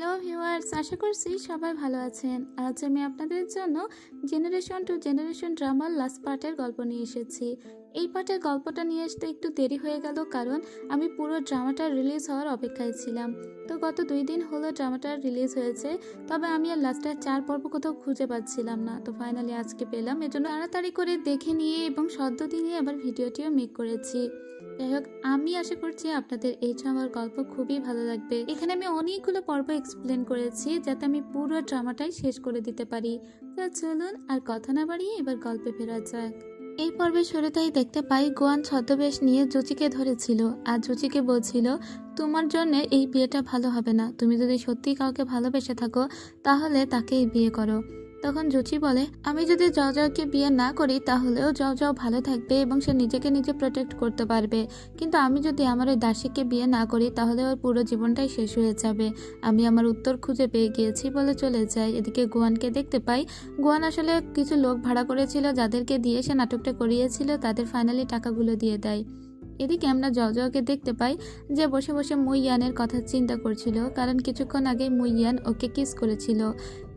Hello viewers, আশা করছি সবাই ভালো আছেন। আজ আমি আপনাদের জন্য generation to generation drummer last পার্টের গল্প নিয়ে এসেছি। এই পার্টের গল্পটা নিয়ে আসতে একটু দেরি হয়ে গেল, কারণ আমি পুরো ড্রামাটা রিলিজ হওয়ার অপেক্ষায় ছিলাম। তো গত 2 দিন হলো ড্রামাটা রিলিজ হয়েছে, তবে আমি আর লাস্টের 4 পর্ব কোথাও খুঁজে পাচ্ছিলাম না। তো ফাইনালি আজকে পেলাম, এজন্য তাড়াতাড়ি করে দেখে নিয়ে এবং সদ্য দিয়ে আবার ভিডিওটিও মেক করেছি। যাই হোক, আমি আশা করছি আপনাদের এই ড্রামার গল্প খুবই ভালো লাগবে। এখানে আমি অনেকগুলো পর্ব এক্সপ্লেন করেছি যাতে আমি পুরো ড্রামাটাই শেষ করে দিতে পারি। তো চলুন আর কথা না বাড়িয়ে এবার গল্পে ফেরা যাক। এই পর্বের শুরুতেই দেখতে পাই গোয়ান ছদ্মবেশ নিয়ে জুচিকে ধরেছিল আর জুচিকে বলছিল, তোমার জন্য এই বিয়েটা ভালো হবে না। তুমি যদি সত্যি কাউকে ভালোবেসে থাকো তাহলে তাকেই বিয়ে করো। তখন জুচি বলে, আমি যদি জওকে বিয়ে না করি তাহলেও জও ভালো থাকবে এবং সে নিজেকে নিজে প্রোটেক্ট করতে পারবে, কিন্তু আমি যদি আমার ওই দাসীকে বিয়ে না করি তাহলে ওর পুরো জীবনটাই শেষ হয়ে যাবে। আমি আমার উত্তর খুঁজে পেয়ে গিয়েছি বলে চলে যাই। এদিকে গোয়ানকে দেখতে পাই। গোয়ান আসলে কিছু লোক ভাড়া করেছিল যাদেরকে দিয়ে সে নাটকটা করিয়েছিল, তাদের ফাইনালি টাকাগুলো দিয়ে দেয়। এদিকে আমরা জওকে দেখতে পাই যে বসে বসে মুইয়ানের কথা চিন্তা করছিল, কারণ কিছুক্ষণ আগে মুইয়ান ওকে কিস করেছিল।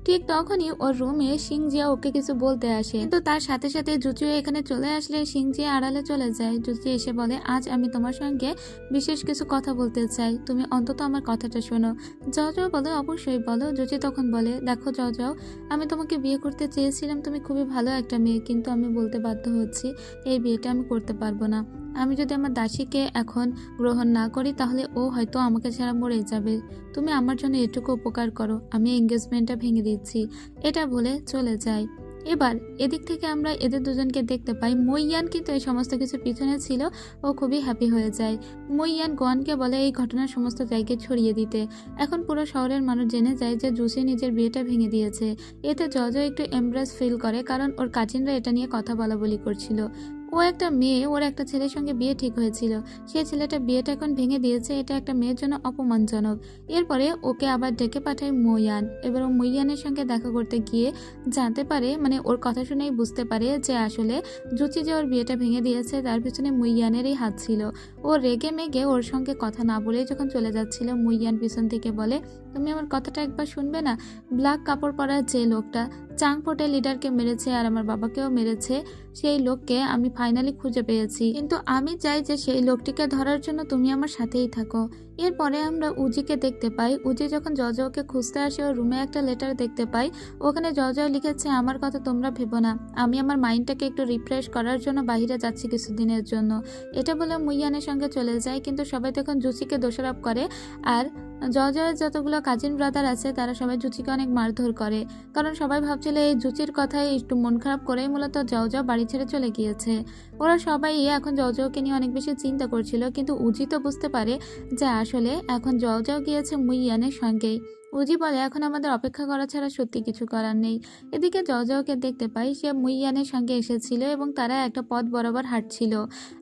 ঠিক তখনই ওর রুমে সিংজিয়া ওকে কিছু বলতে আসে, কিন্তু তার সাথে সাথে জুচিও এখানে চলে আসলে সিংজিয়া আড়ালে চলে যায়। জুচি এসে বলে, আজ আমি তোমার সঙ্গে বিশেষ কিছু কথা বলতে চাই, তুমি অন্তত আমার কথাটা শোনো। জও বলে, অবশ্যই বলো। জুচি তখন বলে, দেখো জও, আমি তোমাকে বিয়ে করতে চেয়েছিলাম, তুমি খুবই ভালো একটা মেয়ে, কিন্তু আমি বলতে বাধ্য হচ্ছি এই বিয়েটা আমি করতে পারবো না। আমি যদি আমার দাসীকে এখন গ্রহণ না করি তাহলে ও হয়তো আমাকে ছাড়া মরে যাবে। তুমি আমার জন্য এটুকু উপকার করো, আমি এঙ্গেজমেন্টটা ভেঙে দিচ্ছি। এটা বলে চলে যায়। এবার এদিক থেকে আমরা এদের দুজনকে দেখতে পাই। মুইয়ান কিন্তু এই সমস্ত কিছু পিছনে ছিল, ও খুবই হ্যাপি হয়ে যায়। মুইয়ান গোয়ানকে বলে এই ঘটনার সমস্ত জায়গায় ছড়িয়ে দিতে। এখন পুরো শহরের মানুষ জেনে যায় যে জুসি নিজের বিয়েটা ভেঙে দিয়েছে। এতে জজ একটু এমব্রেস ফিল করে, কারণ ওর কাজিনরা এটা নিয়ে কথা বলা বলি করছিল। ও একটা মেয়ে, ওর একটা ছেলের সঙ্গে বিয়ে ঠিক হয়েছিল, সেই ছেলেটা বিয়েটা এখন ভেঙে দিয়েছে, এটা একটা মেয়ের জন্য অপমানজনক। এরপরে ওকে আবার ডেকে পাঠায় মুইয়ান। এবার ও মুইয়ানের সঙ্গে দেখা করতে গিয়ে জানতে পারে, মানে ওর কথা শুনেই বুঝতে পারে যে আসলে জুচি যে ওর বিয়েটা ভেঙে দিয়েছে তার পিছনে মুইয়ানেরই হাত ছিল। ও রেগে মেগে ওর সঙ্গে কথা না বলেই যখন চলে যাচ্ছিল, মুইয়ান পিছন থেকে বলে, তুমি আমার কথাটা একবার শুনবে না? ব্ল্যাক কাপড় পরা যে লোকটা চাংপোটে লিডারকে মেরেছে আর আমার বাবাকেও মেরেছে, সেই লোককে আমি ফাইনালি খুঁজে পেয়েছি, কিন্তু আমি চাই যে সেই লোকটিকে ধরার জন্য তুমি আমার সাথেই থাকো। এরপরে আমরা উজিকে দেখতে পাই। উজি যখন জওকে খুঁজতে আসে, ওর রুমে একটা লেটার দেখতে পাই। ওখানে জও লিখেছে, আমার কথা তোমরা ভেবো না, আমি আমার মাইন্ডটাকে একটু রিফ্রেশ করার জন্য বাইরে যাচ্ছি কিছুদিনের জন্য। এটা বলে মুইয়ানের সঙ্গে চলে যায়, কিন্তু সবাই তখন জুচিকে দোষারোপ করে। আর জয়ের যতগুলো কাজিন ব্রাদার আছে তারা সবাই জুচিকে অনেক মারধর করে, কারণ সবাই ভাবছিল এই জুচির কথায় একটু মন খারাপ করেই মূলত জও বাড়ি ছেড়ে চলে গিয়েছে। ওরা সবাই এখন জওকে নিয়ে অনেক বেশি চিন্তা করছিল, কিন্তু উজি তো বুঝতে পারে যে আসলে এখন জও গিয়েছে মুইয়ানের সঙ্গেই। উজি বলে, এখন আমাদের অপেক্ষা করা ছাড়া সত্যি কিছু করার নেই। এদিকে জওকে দেখতে পাই, সে মুইয়ানের সঙ্গে এসেছিল এবং তারা একটা পথ বরাবর হাঁটছিল।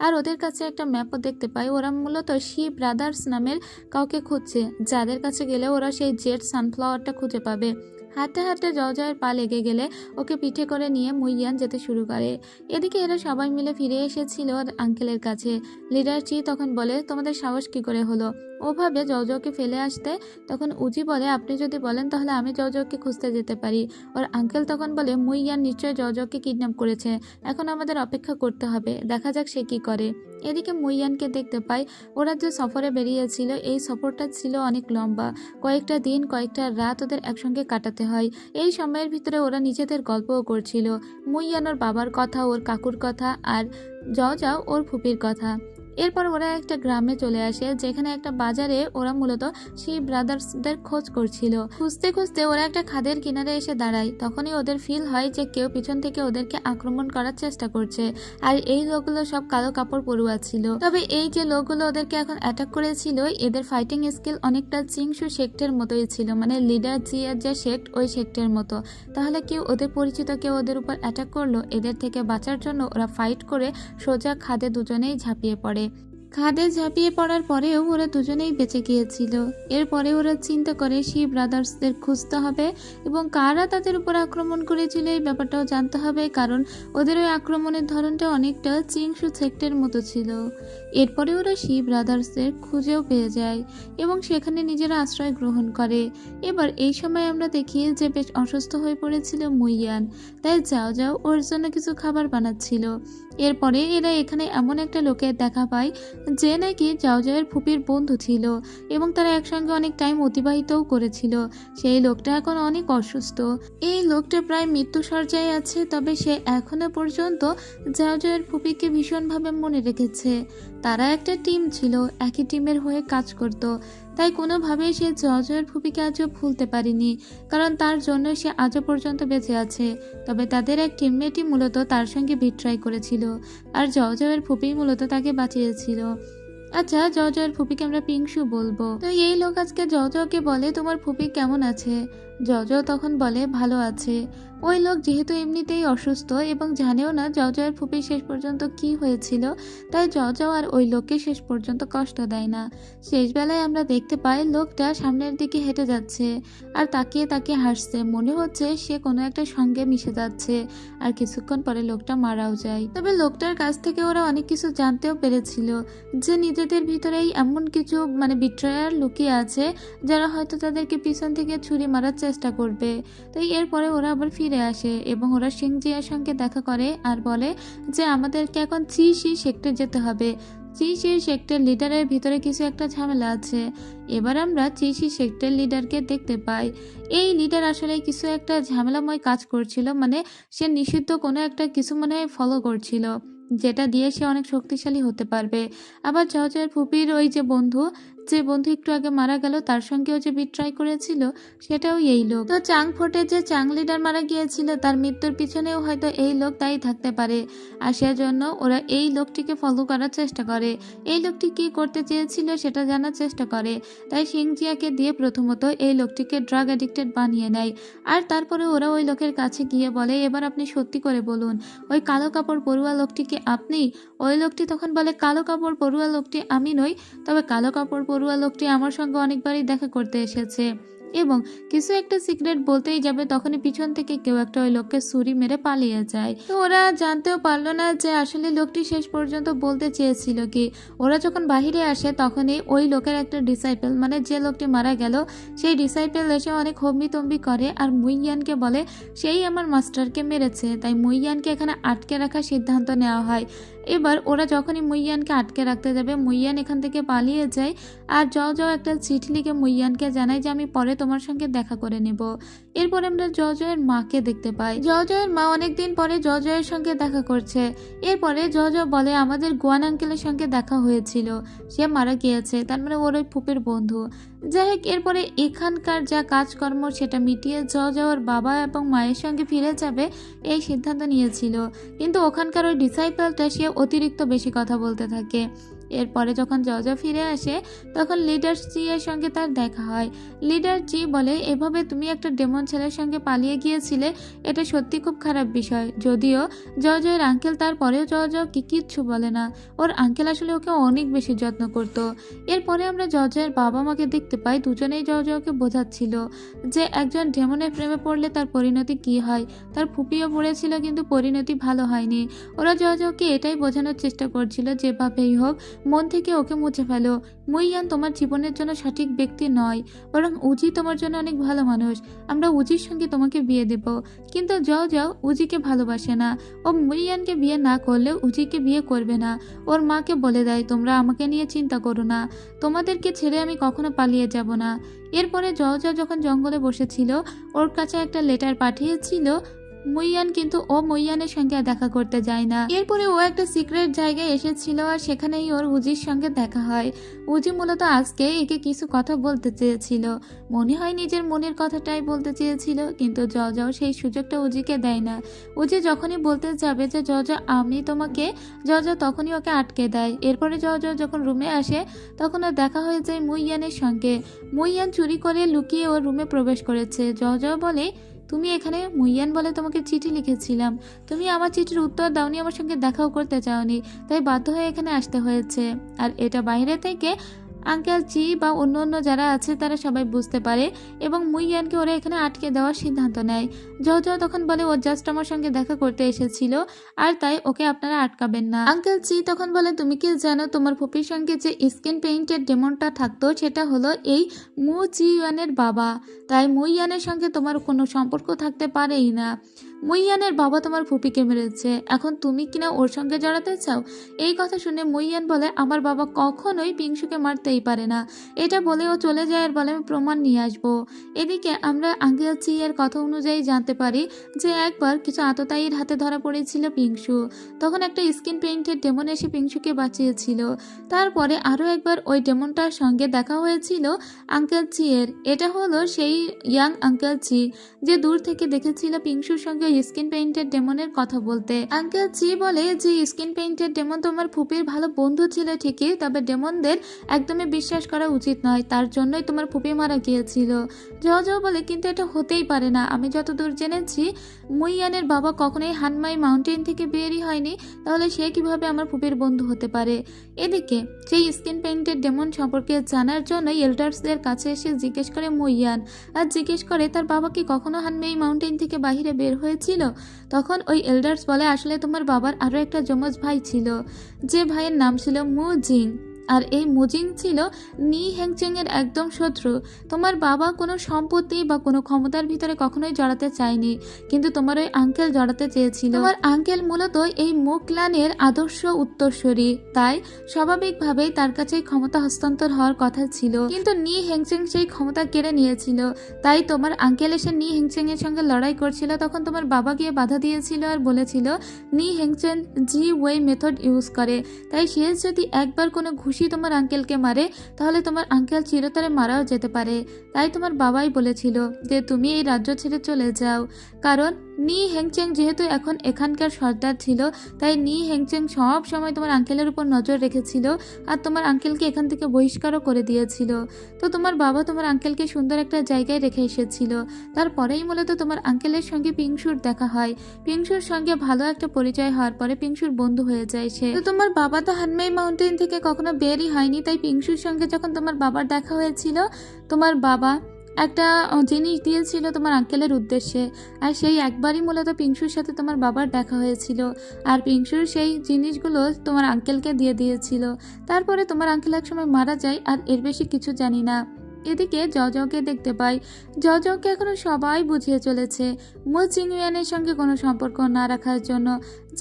আর ওদের কাছে একটা ম্যাপও দেখতে পাই। ওরা মূলত শি ব্রাদার্স নামের কাউকে খুঁজছে, যাদের কাছে গেলে ওরা সেই জেড সানফ্লাওয়ারটা খুঁজে পাবে। হাঁটতে হাঁটতে জয়ের পা লেগে গেলে ওকে পিঠে করে নিয়ে মুইয়ান যেতে শুরু করে। এদিকে এরা সবাই মিলে ফিরে এসেছিল আঙ্কেলের কাছে। লিডার চি তখন বলে, তোমাদের সাহস কি করে হলো ওভাবে জওকে ফেলে আসতে? তখন উজি বলে, আপনি যদি বলেন তাহলে আমি জওকে খুঁজতে যেতে পারি। ওর আঙ্কেল তখন বলে, মুইয়ান নিশ্চয় জওকে কিডন্যাপ করেছে, এখন আমাদের অপেক্ষা করতে হবে, দেখা যাক সে কি করে। এদিকে মুইয়ানকে দেখতে পাই। ওরা যে সফরে বেরিয়েছিল, এই সফরটা ছিল অনেক লম্বা, কয়েকটা দিন কয়েকটা রাত ওদের একসঙ্গে কাটাতে হয়। এই সময়ের ভিতরে ওরা নিজেদের গল্পও করছিল। মুইয়ান ওর বাবার কথা, ওর কাকুর কথা, আর জও ওর ফুপির কথা। এরপর ওরা একটা গ্রামে চলে আসে, যেখানে একটা বাজারে ওরা মূলত সেই ব্রাদার্সদের খোঁজ করছিল। খুঁজতে খুঁজতে ওরা একটা খাদের কিনারে এসে দাঁড়ায়। তখনই ওদের ফিল হয় যে কেউ পিছন থেকে ওদেরকে আক্রমণ করার চেষ্টা করছে, আর এই লোকগুলো সব কালো কাপড় পরুয়া ছিল। তবে এই যে লোকগুলো ওদেরকে এখন অ্যাটাক করেছিল, এদের ফাইটিং স্কিল অনেকটা চিংসু সেক্টের মতোই ছিল, মানে লিডার জি এর যে সেক্ট ওই সেক্টের মতো। তাহলে কেউ ওদের পরিচিত কেউ ওদের উপর অ্যাটাক করলো। এদের থেকে বাঁচার জন্য ওরা ফাইট করে সোজা খাদে দুজনেই ঝাঁপিয়ে পড়ে। খাদে ঝাঁপিয়ে পড়ার পরেও ওরা দুজনেই বেঁচে গিয়েছিল। এরপরে ওরা চিন্তা করে শি ব্রাদার্সদের খুঁজতে হবে এবং কারা তাদের উপর আক্রমণ করেছিল এই ব্যাপারটাও জানতে হবে, কারণ ওদের ওই আক্রমণের ধরনটা অনেকটা চিংসু সেক্টের মতো ছিল। এরপরে ওরা শিব ব্রাদার্সের খুঁজেও পেয়ে যায় এবং সেখানে নিজেরা আশ্রয় গ্রহণ করে। এবার এই সময় আমরা দেখি যে বেশ অসুস্থ হয়ে পড়েছিল মুইয়ান, তাই যাও যাও ওর জন্য কিছু খাবার বানাচ্ছিল। এরপরে এরা এখানে এমন একটা লোকের দেখা পায় যে নাকি যাও যাওয়ের ফুপির বন্ধু ছিল এবং তারা একসঙ্গে অনেক টাইম অতিবাহিতও করেছিল। সেই লোকটা এখন অনেক অসুস্থ। এই লোকটা প্রায় মৃত্যু সজ্জায় আছে, তবে সে এখনো পর্যন্ত যাও যাওয়ের ফুপিকে ভীষণভাবে মনে রেখেছে। তারা একটা টিম ছিল, একই টিমের হয়ে কাজ করত, তাই কোনোভাবেই সে জর্জয়ের ফুপিকে আজও ভুলতে পারেনি, কারণ তার জন্য সে আজও পর্যন্ত বেঁচে আছে। তবে তাদের এক টিমমেটই মূলত তার সঙ্গে বিট্রাই করেছিল, আর জর্জয়ের ফুপি মূলত তাকে বাঁচিয়েছিল। আচ্ছা, জর্জয়ের ফুপিকে আমরা পিংশু বলবো। তো এই লোক আজকে জর্জকে বলে তোমার ফুপি কেমন আছে। জর্জ তখন বলে ভালো আছে। ওই লোক যেহেতু এমনিতেই অসুস্থ এবং জানেও না জর্জয়ের ফুপি শেষ পর্যন্ত কি হয়েছিল, তাই জর্জ আর ওই লোককে শেষ পর্যন্ত কষ্ট দেয় না। শেষ বেলায় আমরা দেখতে পাই লোকটা সামনের দিকে হেঁটে যাচ্ছে আর তাকিয়ে তাকিয়ে হাসছে, মনে হচ্ছে সে কোনো একটা সঙ্গে মিশে যাচ্ছে। আর কিছুক্ষণ পরে লোকটা মারাও যায়। তবে লোকটার কাছ থেকে ওরা অনেক কিছু জানতেও পেরেছিল, যে নিজেদের ভিতরেই এমন কিছু বিট্রায়ার লুকিয়ে আছে যারা হয়তো তাদেরকে পিছন থেকে ছুরি মারার চেষ্টা করবে। তাই এরপরে ওরা আবার ফিরে আসে এবং ওরা সিংজিয়ার সঙ্গে দেখা করে আর বলে যে আমাদেরকে এখন চি সেক্টর যেতে হবে। চি সেক্টর লিডারের ভিতরে কিছু একটা ঝামেলা আছে। এবার আমরা চি সেক্টর লিডারকে দেখতে পাই। এই লিডার আসলে কিছু একটা ঝামেলাময় কাজ করছিল, সে নিষিদ্ধ কোনো একটা কিছু ফলো করছিল, যেটা দিয়ে সে অনেক শক্তিশালী হতে পারবে। আবার জর্জের ফুপির ওই যে বন্ধু একটু আগে মারা গেল, তার সঙ্গেও যে বিট্রাই করেছিল সেটাও এই লোক। তো চাং ফোর্টের যে চাং লিডার মারা গিয়েছিল, তার মৃত্যুর পিছনেও হয়তো এই লোক দায়ী থাকতে পারে। আর সেজন্য ওরা এই লোকটিকে ফলো করার চেষ্টা করে। এই লোকটি কি করতে চেয়েছিল সেটা জানার চেষ্টা করে, তাই সিংজিয়াকে দিয়ে প্রথমত এই লোকটিকে ড্রাগ অ্যাডিক্টেড বানিয়ে নেয়। আর তারপরে ওরা ওই লোকের কাছে গিয়ে বলে এবার আপনি সত্যি করে বলুন, ওই কালো কাপড় পরুয়া লোকটিকে আপনি? ওই লোকটি তখন বলে কালো কাপড় পরুয়া লোকটি আমি নই, তবে কালো কাপড় পরুয়া লোকটি আমার সঙ্গে অনেকবারই দেখা করতে এসেছে এবং কিছু একটা সিক্রেট বলতেই যাবে, তখনই পিছন থেকে কেউ একটা ওই লোককে ছুরি মেরে পালিয়ে যায়। তো ওরা জানতেও পারলো না যে আসলে লোকটি শেষ পর্যন্ত বলতে চেয়েছিল কি। ওরা যখন বাহিরে আসে তখনই ওই লোকের একটা ডিসাইপেল, যে লোকটি মারা গেল সেই ডিসাইপেল এসে অনেক হম্বিতম্বি করে আর মুইয়ানকে বলে সেই আমার মাস্টারকে মেরেছে, তাই মুইয়ানকে এখানে আটকে রাখার সিদ্ধান্ত নেওয়া হয়। এবার ওরা যখনই মুইয়ানকে আটকে রাখতে যাবে, মুইয়ান এখান থেকে পালিয়ে যায় আর জয় একটা চিঠি লিখে মুইয়ানকে জানায় যে আমি পরে তোমার সঙ্গে দেখা করে নেব। এরপর আমরা জয়ের মাকে দেখতে পাই। জয়ের মা অনেকদিন পরে জয়ের সঙ্গে দেখা করছে। এরপরে জয় বলে আমাদের গোয়ান আঙ্কেলের সঙ্গে দেখা হয়েছিল, সে মারা গিয়েছে, তার ওর ওই ফুপের বন্ধু। যাই হোক, এরপরে এখানকার যা কাজকর্ম সেটা মিটিয়ে জয়ের বাবা এবং মায়ের সঙ্গে ফিরে যাবে এই সিদ্ধান্ত নিয়েছিল, কিন্তু ওখানকার ওই ডিসাইপেলটা সে অতিরিক্ত বেশি কথা বলতে থাকে। এরপরে যখন জর্জ ফিরে আসে তখন লিডার জি এর সঙ্গে তার দেখা হয়। লিডার জি বলে এভাবে তুমি একটা ডেমন ছেলের সঙ্গে পালিয়ে গিয়েছিলে, এটা সত্যি খুব খারাপ বিষয়। যদিও জর্জের আঙ্কেল তারপরেও জর্জ কিচ্ছু বলে না, ওর আঙ্কেল আসলে ওকে অনেক বেশি যত্ন করত। এরপরে আমরা জর্জের বাবা মাকে দেখতে পাই, দুজনেই জর্জকে বোঝাচ্ছিল যে একজন ডেমনের প্রেমে পড়লে তার পরিণতি কি হয়। তার ফুপিও পড়েছিল কিন্তু পরিণতি ভালো হয়নি। ওরা জর্জকে এটাই বোঝানোর চেষ্টা করছিল যেভাবেই হোক মন থেকে ওকে মুছে ফেলো। মুইয়ান তোমার জীবনের জন্য সঠিক ব্যক্তি নয়, বরং উজি তোমার জন্য অনেক ভালো মানুষ। আমরা উজির সঙ্গে তোমাকে বিয়ে দেব। কিন্তু যাও উজিকে ভালোবাসে না, ও মুইয়ানকে বিয়ে না করলেও উজিকে বিয়ে করবে না। ওর মাকে বলে দেয় তোমরা আমাকে নিয়ে চিন্তা করো না, তোমাদেরকে ছেড়ে আমি কখনো পালিয়ে যাব না। এরপরে যখন জঙ্গলে বসেছিল ওর কাছে একটা লেটার পাঠিয়েছিল মুইয়ান, কিন্তু ও মুইয়ানের সঙ্গে দেখা করতে যায় না। এরপরে ও একটা সিক্রেট জায়গায় এসেছিল আর সেখানেই ওর উজির সঙ্গে দেখা হয়। উজি মূলত আজকে একে কিছু কথা বলতে চেয়েছিল, মনে হয় নিজের মনের কথাটাই বলতে চেয়েছিল, কিন্তু যাও সেই সুযোগটা উজিকে দেয় না। উজি যখনই বলতে যাবে যে আমি তোমাকে, তখনই ওকে আটকে দেয়। এরপরে যখন রুমে আসে তখন ওর দেখা হয়ে যায় মুইয়ানের সঙ্গে। মুইয়ান চুরি করে লুকিয়ে ওর রুমে প্রবেশ করেছে। বলে তুমি এখানে? মুইয়ান বলে তোমাকে চিঠি লিখেছিলাম, তুমি আমার চিঠির উত্তর দাওনি, আমার সঙ্গে দেখাও করতে চাওনি, তাই বাধ্য হয়ে এখানে আসতে হয়েছে। আর এটা বাইরে থেকে আঙ্কেল চি বা অন্য অন্য যারা আছে তারা সবাই বুঝতে পারে এবং মুইয়ানকে ওরা এখানে আটকে দেওয়ার সিদ্ধান্ত নেয়। জজ তখন বলে ও জাস্ট আমার সঙ্গে দেখা করতে এসেছিল আর তাই ওকে আপনারা আটকাবেন না। আঙ্কেল চি তখন বলে তুমি কি জানো তোমার ফুপির সঙ্গে যে স্কিন পেইন্টের ডেমনটা থাকতো সেটা হলো এই মু জিয়ানের বাবা, তাই মুইয়ানের সঙ্গে তোমার কোনো সম্পর্ক থাকতে পারেই না। মুইয়ানের বাবা তোমার ফুপিকে মেরেছে, এখন তুমি কিনা ওর সঙ্গে জড়াতে চাও। এই কথা শুনে মুইয়ান বলে আমার বাবা কখনোই পিংশুকে মারতেই পারে না। এটা বলে ও চলে যায় আর বলে আমি প্রমাণ নিয়ে আসবো। এদিকে আমরা আঙ্কেল চি এর কথা অনুযায়ী জানতে পারি যে একবার কিছু আততায়ীর হাতে ধরা পড়েছিল পিংশু, তখন একটা স্কিন পেইন্টের ডেমন এসে পিংশুকে বাঁচিয়েছিল। তারপরে আরও একবার ওই ডেমনটার সঙ্গে দেখা হয়েছিল আঙ্কেল চি এর। এটা হলো সেই ইয়াং আঙ্কেল চি যে দূর থেকে দেখেছিল পিংশুর সঙ্গে স্কিন পেইন্টের ডেমনের কথা বলতে। আঙ্কেল চি বলে যে স্কিন পেইন্টের ডেমন তোমার ফুপির ভালো বন্ধু ছিল ঠিকই, তবে ডেমনদের একদমই বিশ্বাস করা উচিত নয়, তার জন্যই তোমার ফুপি মারা গিয়েছিল। জজ বলে কিন্তু এটা হতেই পারে না, আমি যতদূর জেনেছি মুইয়ানের বাবা কখনোই হানমাই মাউন্টেন থেকে বেরই হয়নি, তাহলে সে কিভাবে আমার ফুপির বন্ধু হতে পারে। এদিকে সেই স্কিন পেইন্টের ডেমন সম্পর্কে জানার জন্য এল্ডার্সদের কাছে এসে জিজ্ঞেস করে মুইয়ান, আর জিজ্ঞেস করে তার বাবা কি কখনো হানমাই মাউন্টেন থেকে বাহিরে বের হয়েছিল। তখন ওই এল্ডার্স বলে আসলে তোমার বাবার আরও একটা যমজ ভাই ছিল, যে ভাইয়ের নাম ছিল মু জিং, আর এই মুজিং ছিল নি হ্যাংচেং এর একদম শত্রু। তোমার বাবা কোনো সম্পত্তি বা কোনো ক্ষমতার ভিতরে কখনোই জড়াতে চায়নি, কিন্তু তোমার ওই আঙ্কেল জড়াতে চেয়েছিল। তোমার আঙ্কেল মূলত এই মু ক্লানের আদর্শ উত্তরসূরি, তাই স্বাভাবিকভাবেই তার কাছে ক্ষমতা হস্তান্তর হওয়ার কথা ছিল, কিন্তু নি হ্যাংচেং সেই ক্ষমতা কেড়ে নিয়েছিল। তাই তোমার আঙ্কেল এসে নি হ্যাংচেং এর সঙ্গে লড়াই করছিল, তখন তোমার বাবা গিয়ে বাধা দিয়েছিল আর বলেছিল নি হ্যাংচেং জি ওয়ে মেথড ইউজ করে, তাই সে যদি একবার কোনো ঘুষি তোমার আঙ্কেলকে মারে তাহলে তোমার আঙ্কেল চিরতরে মারাও যেতে পারে। তাই তোমার বাবাই বলেছিল যে তুমি এই রাজ্য ছেড়ে চলে যাও, কারণ নি হ্যাংচেং যেহেতু এখন এখানকার সর্দার ছিল, তাই নি হ্যাংচেং সব সময় তোমার আঙ্কেলের উপর নজর রেখেছিল আর তোমার আঙ্কেলকে এখান থেকে বহিষ্কারও করে দিয়েছিল। তো তোমার বাবা তোমার আঙ্কেলকে সুন্দর একটা জায়গায় রেখে এসেছিল। তারপরেই মূলত তোমার আঙ্কেলের সঙ্গে পিংশুর দেখা হয়। পিংশুর সঙ্গে ভালো একটা পরিচয় হওয়ার পরে পিংশুর বন্ধু হয়ে যায় সে। তো তোমার বাবা তো হানমাই মাউন্টেন থেকে কখনো বেরই হয়নি, তাই পিংশুর সঙ্গে যখন তোমার বাবার দেখা হয়েছিল, তোমার বাবা একটা জিনিস দিয়েছিল তোমার আঙ্কেলের উদ্দেশ্যে, আর সেই একবারই মূলত পিংশুর সাথে তোমার বাবার দেখা হয়েছিল, আর পিংশুর সেই জিনিসগুলো তোমার আঙ্কেলকে দিয়ে দিয়েছিল। তারপরে তোমার আঙ্কেল একসময় মারা যায়, আর এর বেশি কিছু জানি না। এদিকে জজকে দেখতে পাই, জজকে এখনো সবাই বুঝিয়ে চলেছে মু চিংওয়ানের সঙ্গে কোনো সম্পর্ক না রাখার জন্য।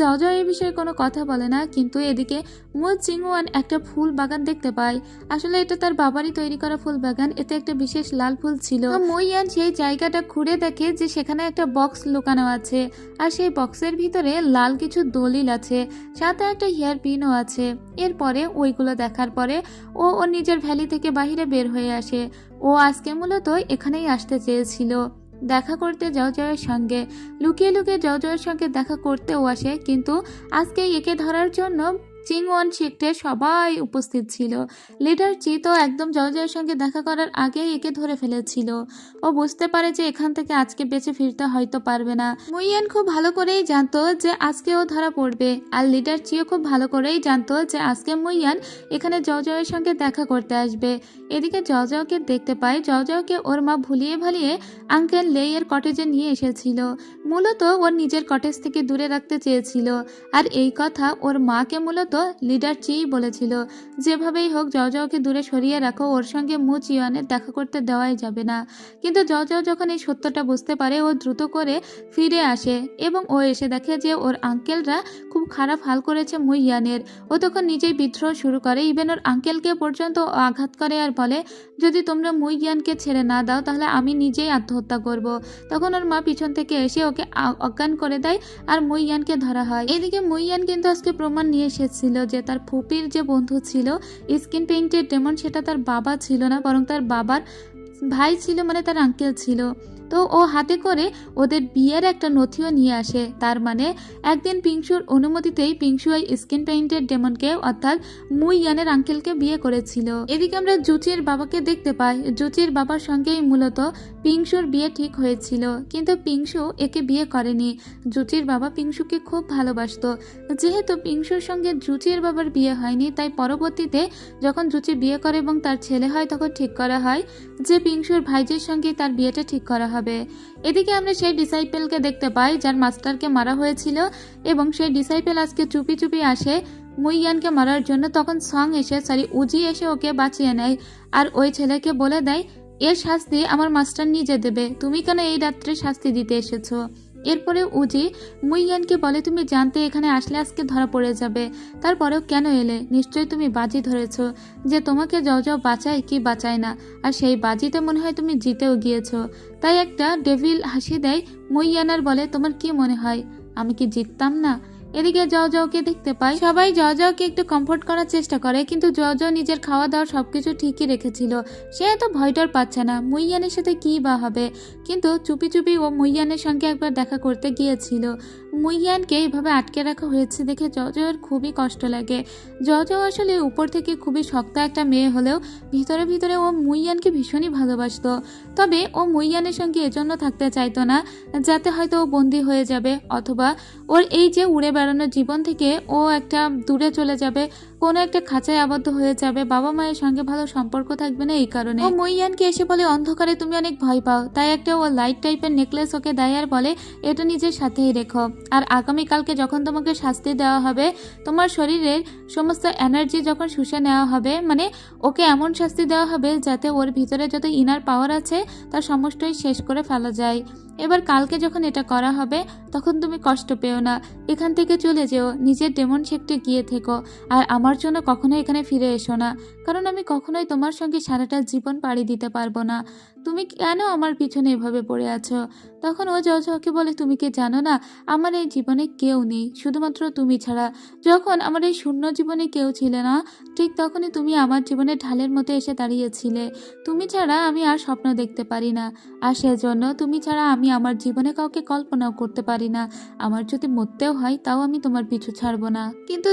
জজ এই বিষয়ে কোনো কথা বলে না, কিন্তু এদিকে মু চিংওয়ান একটা ফুল বাগান দেখতে পায়। আসলে এটা তার বাবারই তৈরি করা ফুল বাগান, এতে একটা বিশেষ লাল ফুল ছিল। মুইয়ান সেই জায়গাটা ঘুরে দেখে যে সেখানে একটা বক্স লুকানো আছে, আর সেই বক্সের ভিতরে লাল কিছু দলিল আছে, সাথে একটা হেয়ার পিনও আছে। এরপরে ওইগুলো দেখার পরে ও ওর নিজের ভ্যালি থেকে বাহিরে বের হয়ে আসে। ও আজকে মূলত এখানেই আসতে চেয়েছিল দেখা করতে জজয়ের সঙ্গে, লুকিয়ে লুকিয়ে জজয়ের সঙ্গে দেখা করতেও আসে, কিন্তু আজকে একে ধরার জন্য চিংওয়ান শিখতে সবাই উপস্থিত ছিল। লিডার চি তো একদম জজয়ের সঙ্গে দেখা করার আগেই একে ধরে ফেলেছিল। ও বুঝতে পারে যে এখান থেকে আজকে বেঁচে ফিরতে হয়তো পারবে না। মুইয়ান খুব ভালো করেই জানতো যে আজকে ও ধরা পড়বে, আর লিডার চিও খুব ভালো করেই জানতো যে আজকে মুইয়ান এখানে জজয়ের সঙ্গে দেখা করতে আসবে। এদিকে জজকে দেখতে পায়, জজকে ওর মা ভুলিয়ে ভালিয়ে আঙ্কেল লেইয়ের কটেজে নিয়ে এসেছিল। মূলত ওর নিজের কটেজ থেকে দূরে রাখতে চেয়েছিল, আর এই কথা ওর মাকে মূলত লিডার চি বলেছিল, যেভাবেই হোক জজকে দূরে সরিয়ে রাখো, ওর সঙ্গে মু চিওয়ানের দেখা করতে দেওয়াই যাবে না। কিন্তু জজ যখন এই সত্যটা বুঝতে পারে, ও দ্রুত করে ফিরে আসে এবং ও এসে দেখে যে ওর আঙ্কেলরা খুব খারাপ হাল করেছে মুইয়ানের। ও তখন নিজেই বিদ্রোহ শুরু করে, ইভেন ওর আঙ্কেলকে পর্যন্ত আঘাত করে আর বলে যদি তোমরা মুইয়ানকে ছেড়ে না দাও তাহলে আমি নিজেই আত্মহত্যা করব। তখন ওর মা পিছন থেকে এসে ওকে অজ্ঞান করে দেয় আর মুইয়ানকে ধরা হয়। এদিকে মুইয়ান কিন্তু আজকে প্রমাণ নিয়ে এসেছিল যে তার ফুপির যে বন্ধু ছিল স্কিন পেইন্টের ডেমন, সেটা তার বাবা ছিল না, বরং তার বাবার ভাই ছিল, মানে তার আঙ্কেল ছিল। তো ও হাতে করে ওদের বিয়ের একটা নথিও নিয়ে আসে। তার মানে একদিন পিংশুর অনুমতিতেই পিংশু ওই স্কিন পেইন্টেড ডেমনকে অর্থাৎ মুই ইয়ানের আঙ্কেলকে বিয়ে করেছিল। এদিকে আমরা জুচির বাবাকে দেখতে পাই। জুচির বাবার সঙ্গেই মূলত পিংশুর বিয়ে ঠিক হয়েছিল, কিন্তু পিংশু একে বিয়ে করেনি। জুচির বাবা পিংশুকে খুব ভালোবাসতো। যেহেতু পিংশুর সঙ্গে জুচির বাবার বিয়ে হয়নি, তাই পরবর্তীতে যখন জুচি বিয়ে করে এবং তার ছেলে হয় তখন ঠিক করা হয় যে পিংশুর ভাইজির সঙ্গে তার বিয়েটা ঠিক করা হবে। এদিকে আমরা সেই ডিসাইপেলকে দেখতে পাই যার মাস্টারকে মারা হয়েছিল, এবং সেই ডিসাইপেল আজকে চুপি চুপি আসে মুই ইয়ানকে মারার জন্য। তখন উজি এসে ওকে বাঁচিয়ে নেয় আর ওই ছেলেকে বলে দেয় এর শাস্তি আমার মাস্টার নিজে দেবে, তুমি কেন এই রাত্রে শাস্তি দিতে এসেছো। এরপরে উজি মুই ইয়ানকে বলে তুমি জানতে এখানে আসলে আজকে ধরা পড়ে যাবে, তারপরেও কেন এলে? নিশ্চয়ই তুমি বাজি ধরেছো যে তোমাকে যাও যাও বাঁচায় কি বাঁচায় না, আর সেই বাজিতে মনে হয় তুমি জিতেও গিয়েছো। তাই একটা ডেভিল হাসি দেয় মুই ইয়ান আর বলে তোমার কি মনে হয় আমি কি জিততাম না? এদিকে জওকে দেখতে পাই। সবাই জওকে একটু কমফোর্ট করার চেষ্টা করে, কিন্তু জও নিজের খাওয়া দাওয়া সবকিছু ঠিকই রেখেছিল। সে এত ভয়টার পাচ্ছে না মুইয়ানের সাথে কি বা হবে, কিন্তু চুপি চুপি ও মুইয়ানের সঙ্গে একবার দেখা করতে গিয়েছিল। মুইয়ানকে এভাবে আটকে রাখা হয়েছে দেখে জওয়ের খুবই কষ্ট লাগে। জও আসলে উপর থেকে খুবই শক্ত একটা মেয়ে হলেও ভিতরে ভিতরে ও মুইয়ানকে ভীষণই ভালোবাসতো। তবে ও মুইয়ানের সঙ্গে এজন্য থাকতে চাইতো না যাতে হয়তো ও বন্দী হয়ে যাবে, অথবা ওর এই যে উড়ে বেড়ানোর জীবন থেকে ও একটা দূরে চলে যাবে, কোনো একটা খাঁচায় আবদ্ধ হয়ে যাবে, বাবা মায়ের সঙ্গে ভালো সম্পর্ক থাকবে না। এই কারণে ও মুইয়ানকে এসে বলে অন্ধকারে তুমি অনেক ভয় পাও, তাই একটা ও লাইট টাইপের নেকলেস ওকে দেয় আর বলে এটা নিজের সাথেই রেখো, আর আগামীকালকে যখন তোমাকে শাস্তি দেওয়া হবে তোমার শরীরের সমস্ত এনার্জি যখন শুষে নেওয়া হবে, মানে ওকে এমন শাস্তি দেওয়া হবে যাতে ওর ভিতরে যত ইনার পাওয়ার আছে তার সমস্তই শেষ করে ফেলা যায়। এবার কালকে যখন এটা করা হবে তখন তুমি কষ্ট পেও না, এখান থেকে চলে যেও, নিজের ডেমন শেকটে গিয়ে থেকো, আর আমার জন্য কখনোই এখানে ফিরে এসো না, কারণ আমি কখনোই তোমার সঙ্গে সারাটা জীবন পাড়ি দিতে পারবো না। তুমি কেন আমার পিছনে এভাবে পড়ে আছো? তখন ও জওকে বলে তুমি কি জানো না আমার এই জীবনে কেউ নেই শুধুমাত্র তুমি ছাড়া। যখন আমার এই শূন্য জীবনে কেউ ছিল না ঠিক তখনই তুমি আমার জীবনে ঢালের মতো এসে দাঁড়িয়েছিলে। তুমি ছাড়া আমি আর স্বপ্ন দেখতে পারি না, আর সেজন্য তুমি ছাড়া আমি আমার জীবনে কাউকে কল্পনাও করতে পারি না। আমার যদি মরতেও হয় তাও আমি তোমার পিছু ছাড়বো না। কিন্তু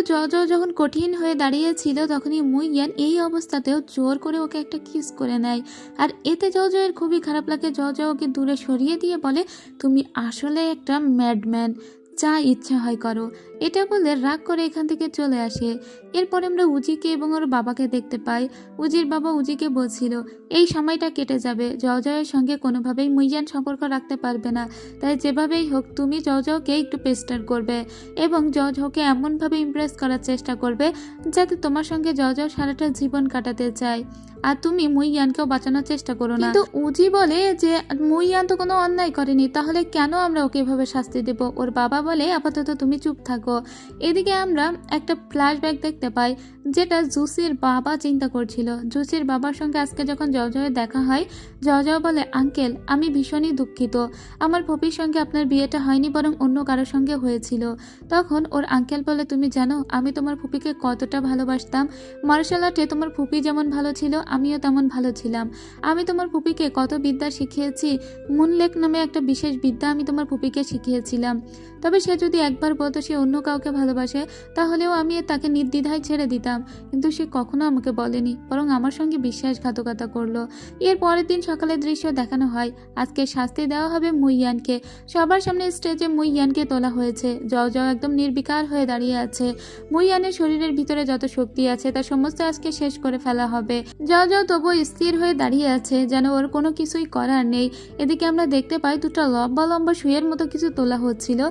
যখন কঠিন হয়ে দাঁড়িয়েছিল তখনই মুই ইয়ান এই অবস্থাতেও জোর করে ওকে একটা কিস করে নেয়, আর এতে জয়ের খুবই খারাপ লাগে। ওকে দূরে সরিয়ে দিয়ে বলে তুমি আসলে একটা ম্যাডম্যান, যা ইচ্ছা হয় করো। এটা বলে রাগ করে এখান থেকে চলে আসে। এরপরে আমরা উজিকে এবং ওর বাবাকে দেখতে পাই। উজির বাবা উজিকে বলছিল এই সময়টা কেটে যাবে, জয়ের সঙ্গে কোনোভাবেই মুইয়ান সম্পর্ক রাখতে পারবে না, তাই যেভাবেই হোক তুমি জওকে একটু পেস্টার করবে এবং জওকে এমনভাবে ইমপ্রেস করার চেষ্টা করবে যাতে তোমার সঙ্গে জও সারাটা জীবন কাটাতে চায়, আর তুমি মুইয়ানকেও বাঁচানোর চেষ্টা করো না। কিন্তু উজি বলে যে মুইয়ান তো কোনো অন্যায় করেনি, তাহলে কেন আমরা ওকে এভাবে শাস্তি দেব? ওর বাবা বলে আপাতত তুমি চুপ থাকো। এদিকে আমরা একটা ফ্ল্যাশব্যাক দেখতে পাই যেটা জুসির বাবা চিন্তা করছিল। জুসির বাবার সঙ্গে আজকে যখন জওয়ের দেখা হয় জও বলে আঙ্কেল আমি ভীষণই দুঃখিত, আমার ফুপির সঙ্গে আপনার বিয়েটা হয়নি বরং অন্য কারোর সঙ্গে হয়েছিল। তখন ওর আঙ্কেল বলে তুমি জানো আমি তোমার ফুপিকে কতটা ভালোবাসতাম, মার্শাল আর্টে তোমার ফুপি যেমন ভালো ছিল আমিও তেমন ভালো ছিলাম, আমি তোমার ফুপিকে কত বিদ্যা শিখিয়েছি, মুনলেক নামে একটা বিশেষ বিদ্যা আমি তোমার ফুপিকে শিখিয়েছিলাম। তবে সে যদি একবার বলতো সে অন্য কাউকে ভালোবাসে তাহলেও আমি তাকে নির্দ্বিধায় ছেড়ে দিতাম, কিন্তু সে কখনো আমাকে বলেনি, বরং আমার সঙ্গে বিশ্বাসঘাতকতা করলো। এর পরের দিন সকালের দৃশ্য দেখানো হয়। আজকে শাস্তি দেওয়া হবে মুইয়ানকে। সবার সামনে স্টেজে মুইয়ানকে তোলা হয়েছে। জও একদম নির্বিকার হয়ে দাঁড়িয়ে আছে। মুইয়ানের শরীরের ভিতরে যত শক্তি আছে তার সমস্ত আজকে শেষ করে ফেলা হবে। জও তবুও স্থির হয়ে দাঁড়িয়ে আছে যেন ওর কোনো কিছুই করার নেই। এদিকে আমরা দেখতে পাই দুটো লম্বা লম্বা শুয়ের মতো কিছু তোলা হচ্ছিল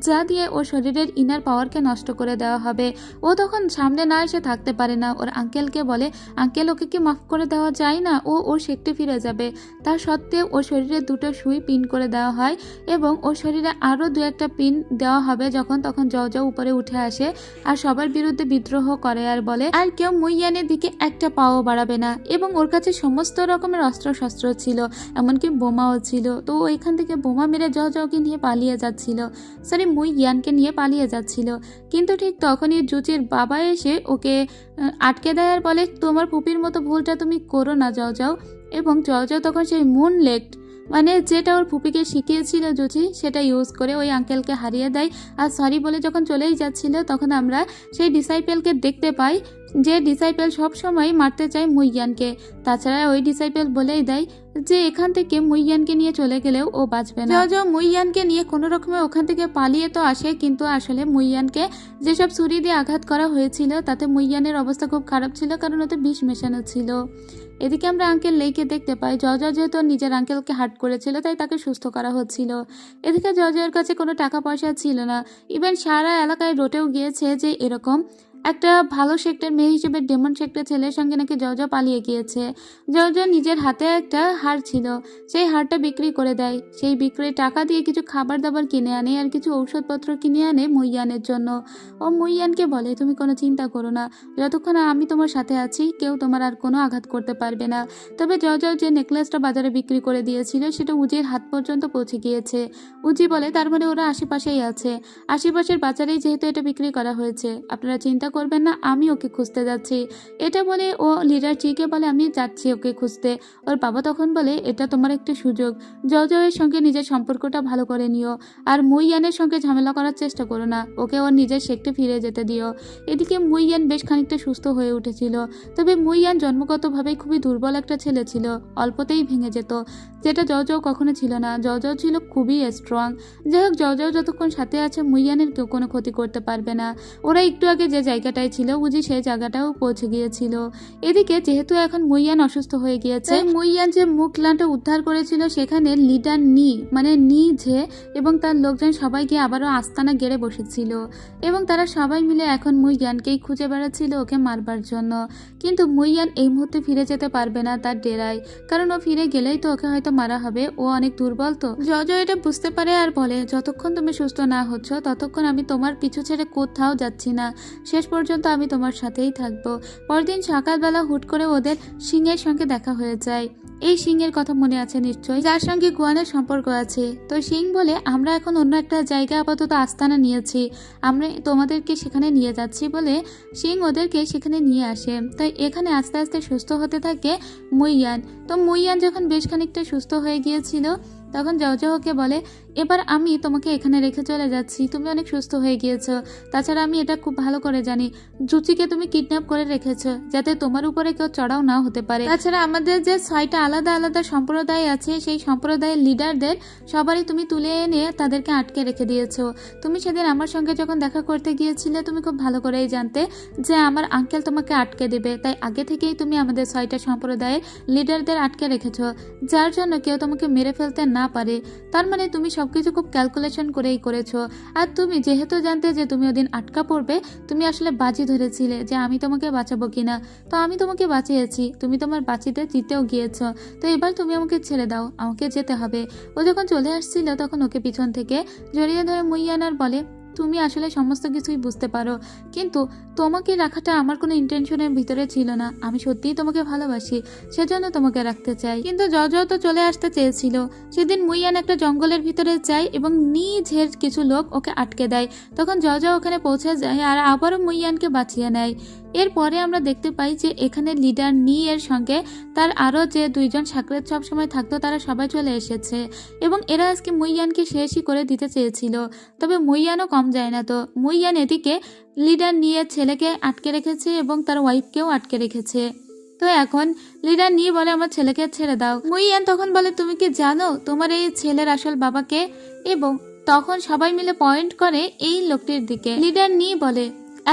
যা দিয়ে ওর শরীরের ইনার পাওয়ারকে নষ্ট করে দেওয়া হবে। ও তখন সামনে না এসে থাকতে পারে না, ওর আঙ্কেলকে বলে আঙ্কেল ওকে কি মাফ করে দেওয়া যায় না, ও ওর শেকটে ফিরে যাবে। তার সত্ত্বেও ওর শরীরে দুটো সুই পিন করে দেওয়া হয় এবং ওর শরীরে আরও দু একটা পিন দেওয়া হবে। তখন জও উপরে উঠে আসে আর সবার বিরুদ্ধে বিদ্রোহ করে আর বলে আর কেউ মুইয়ানের দিকে একটা পাও বাড়াবে না, এবং ওর কাছে সমস্ত রকমের অস্ত্রশস্ত্র ছিল, এমনকি বোমাও ছিল। তো ওইখান থেকে বোমা মেরে জওকে নিয়ে পালিয়ে যাচ্ছিল, মুইয়ানকে নিয়ে পালিয়ে যাচ্ছিল। কিন্তু ঠিক তখনই জুচির বাবা এসে ওকে আটকে দেয় আর বলে তোমার পুপির মতো ভুলটা তুমি করো না জও। এবং জও তখন সেই মুনলেক মানে যেটা ওর ফুপিকে শিখিয়েছিল জুচি সেটা ইউজ করে ওই আঙ্কেলকে হারিয়ে দেয়। আর সরি বলে যখন চলেই যাচ্ছিল তখন আমরা সেই ডিসাইপেলকে দেখতে পাই, যে ডিসাইপেল সবসময় মারতে চায় মুইয়ানকে। তাছাড়া ওই ডিসাইপেল বলেই দেয় যে এখান থেকে মুইয়ানকে নিয়ে চলে গেলেও ও বাঁচবে না। যাও মুইয়ানকে নিয়ে কোনো রকমে ওখান থেকে পালিয়ে তো আসে, কিন্তু আসলে মুইয়ানকে যেসব ছুরি দিয়ে আঘাত করা হয়েছিল তাতে মুইয়ানের অবস্থা খুব খারাপ ছিল, কারণ ওতে বিষ মেশানো ছিল। এদিকে আমরা আঙ্কেল লেইকে দেখতে পাই। জর্জা যেহেতু নিজের আঙ্কেলকে হার্ট করেছিল তাই তাকে সুস্থ করা হচ্ছিল। এদিকে জর্জের কাছে কোনো টাকা পয়সা ছিল না, ইভেন সারা এলাকায় রটেও গিয়েছে যে এরকম একটা ভালো সেক্টর মেয়ে হিসেবে ডেমন সেক্টর ছেলের সঙ্গে নাকি জর্জা পালিয়ে গিয়েছে। জর্জা নিজের হাতে একটা হার ছিল, সেই হারটা বিক্রি করে দেয়। সেই বিক্রির টাকা দিয়ে কিছু খাবার দাবার কিনে আনে আর কিছু ঔষধপত্র কিনে আনে মুইয়ানের জন্য। ও মুইয়ানকে বলে তুমি কোনো চিন্তা করো না, যতক্ষণ আমি তোমার সাথে আছি কেউ তোমার আর কোনো আঘাত করতে পারবে না। তবে জর্জাও যে নেকলেসটা বাজারে বিক্রি করে দিয়েছিল সেটা উজির হাত পর্যন্ত পৌঁছে গিয়েছে। উজি বলে তার মানে ওরা আশেপাশেই আছে, আশেপাশের বাজারেই যেহেতু এটা বিক্রি করা হয়েছে, আপনারা চিন্তা করবেন না, আমি ওকে খুঁজতে যাচ্ছি। এটা বলে ও লিডার চিকে বলে আমি যাচ্ছি ওকে খুঁজতে। ওর বাবা তখন বলে এটা তোমার একটি সুযোগ, জর্জয়ের সঙ্গে নিজের সম্পর্কটা ভালো করে নিও আর মুইয়ানের সঙ্গে ঝামেলা করার চেষ্টা করো না, ওকে ওর নিজের সেক্টে ফিরে যেতে দিও। এদিকে মুইয়ান বেশ খানিকটা সুস্থ হয়ে উঠেছিল, তবে মুইয়ান জন্মগতভাবেই খুবই দুর্বল একটা ছেলে ছিল, অল্পতেই ভেঙে যেত, যেটা জর্জও কখনো ছিল না। জর্জও ছিল খুবই স্ট্রং। যাই হোক, জর্জও যতক্ষণ সাথে আছে মুইয়ানের কেউ কোনো ক্ষতি করতে পারবে না। ওরা একটু আগে যে জায়গাটায় ছিল বুঝি সেই জায়গাটাও পৌঁছে গিয়েছিল। এদিকে যেহেতু এখন মুইয়ান অসুস্থ হয়ে গিয়েছে, মুইয়ান যে মুখলানটা উদ্ধার করেছিল সেখানে লিডার নি ঝে এবং তার লোকজন সবাই গিয়ে আবারও আস্তানা গেড়ে বসেছিল এবং তারা সবাই মিলে এখন মুইয়ানকেই খুঁজে বেড়াচ্ছিল ওকে মারবার জন্য। কিন্তু মুইয়ান এই মুহূর্তে ফিরে যেতে পারবে না তার ডেরায়, কারণ ও ফিরে গেলেই তো ওকে হয়তো মারা হবে, ও অনেক দুর্বল। তো জজ এটা বুঝতে পারে আর বলে যতক্ষণ তুমি সুস্থ না হচ্ছ ততক্ষণ আমি তোমার পিছু ছেড়ে কোথাও যাচ্ছি না, শেষ পর্যন্ত আমি তোমার সাথেই থাকবো। পরদিন সকালবেলা হুট করে ওদের সিংহের সঙ্গে দেখা হয়ে যায়। এই সিংহের কথা মনে আছে নিশ্চয়ই, যার সঙ্গে গুয়ানের সম্পর্ক আছে। তো সিং বলে আমরা এখন অন্য একটা জায়গা আপাতত আস্তানা নিয়েছি, আমরা তোমাদেরকে সেখানে নিয়ে যাচ্ছি বলে সিং ওদেরকে সেখানে নিয়ে আসে। তাই এখানে আস্তে আস্তে সুস্থ হতে থাকে মুইয়ান। তো মুইয়ান যখন বেশ খানিকটা সুস্থ হয়ে গিয়েছিল তখন জওজোকে বলে এবার আমি তোমাকে এখানে রেখে চলে যাচ্ছি, তুমি অনেক সুস্থ হয়ে গিয়েছো। তাছাড়া আমি এটা খুব ভালো করে জানি জুচিকে তুমি কিডন্যাপ করে রেখেছো যাতে তোমার উপরে কেউ চড়াও না হতে পারে। তাছাড়া আমাদের যে 6টা আলাদা আলাদা সম্প্রদায় আছে সেই সম্প্রদায়ের লিডারদের সবারই তুমি তুলে এনে তাদেরকে আটকে রেখে দিয়েছো। তুমি সেদিন আমার সঙ্গে যখন দেখা করতে গিয়েছিলে তুমি খুব ভালো করেই জানতে যে আমার আঙ্কেল তোমাকে আটকে দেবে, তাই আগে থেকেই তুমি আমাদের 6টা সম্প্রদায়ের লিডারদের আটকে রেখেছো যার জন্য কেউ তোমাকে মেরে ফেলতে না পারে। তার মানে তুমি সবকিছু খুব ক্যালকুলেশন করেই করেছো। আর তুমি যেহেতু জানতে যে তুমি ওদিন আটকা পড়বে, তুমি আসলে বাজি ধরেছিলে যে আমি তোমাকে বাঁচাবো কিনা। তো আমি তোমাকে বাঁচিয়েছি, তুমি তোমার বাঁচিতে জিতেও গিয়েছো। তো এবার তুমি আমাকে ছেড়ে দাও, আমাকে যেতে হবে। ও যখন চলে আসছিল তখন ওকে পিছন থেকে জড়িয়ে ধরে মুইয়ানার বলে তুমি আসলে সমস্ত কিছুই বুঝতে পারো, কিন্তু তোমাকে রাখাটা আমার কোনো ইন্টেনশনের ভিতরে ছিল না। আমি সত্যিই তোমাকে ভালোবাসি, সেজন্য তোমাকে রাখতে চাই। কিন্তু জজ তো চলে আসতে চেয়েছিল। সেদিন মুইয়ান একটা জঙ্গলের ভিতরে যায় এবং নিজের কিছু লোক ওকে আটকে দেয়। তখন জজ ওখানে পৌঁছে যায় আর আবারও মুইয়ানকে বাঁচিয়ে নেয়। এরপরে আমরা দেখতে পাই যে এখানে লিডার এর সঙ্গে তার আরও যে 2জন সাকরেত সবসময় থাকতো তারা সবাই চলে এসেছে এবং এরা আজকে মুইয়ানকে শেষই করে দিতে চেয়েছিল। তবে মুইয়ানও কম যায় না। তো মুইয়ান এদিকে লিডার ছেলেকে আটকে রেখেছে এবং তার ওয়াইফকেও আটকে রেখেছে। তো এখন লিডার বলে আমার ছেলেকে ছেড়ে দাও। মুইয়ান তখন বলে তুমি কি জানো তোমার এই ছেলের আসল বাবাকে? এবং তখন সবাই মিলে পয়েন্ট করে এই লোকটির দিকে। লিডার বলে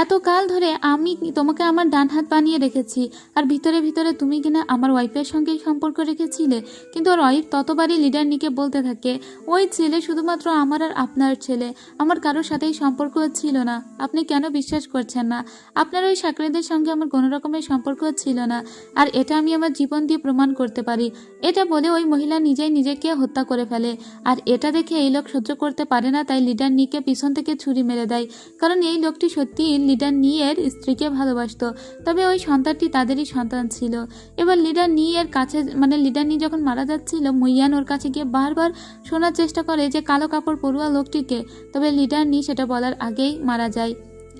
এতকাল ধরে আমি তোমাকে আমার ডান হাত বানিয়ে রেখেছি আর ভিতরে ভিতরে তুমি কিনা আমার ওয়াইফের সঙ্গেই সম্পর্ক রেখেছিলে। কিন্তু ওর ওয়াইফ ততবারই লিডার বলতে থাকে ওই ছেলে শুধুমাত্র আমার আর আপনার ছেলে, আমার কারোর সাথেই সম্পর্ক ছিল না। আপনি কেন বিশ্বাস করছেন না? আপনার ওই সাকরেদের সঙ্গে আমার কোনো রকমের সম্পর্ক ছিল না, আর এটা আমি আমার জীবন দিয়ে প্রমাণ করতে পারি। এটা বলে ওই মহিলা নিজেই নিজেকে হত্যা করে ফেলে। আর এটা দেখে এই লোক সহ্য করতে পারে না, তাই লিডার কে পিছন থেকে ছুরি মেরে দেয়, কারণ এই লোকটি সত্যি লিডার এর স্ত্রীকে ভালোবাসতো। তবে ওই সন্তানটি তাদেরই সন্তান ছিল। এবার লিডার এর কাছে লিডার যখন মারা যাচ্ছিল মুইয়ান ওর কাছে গিয়ে বারবার শোনার চেষ্টা করে যে কালো কাপড় পরুয়া লোকটিকে, তবে লিডার সেটা বলার আগেই মারা যায়।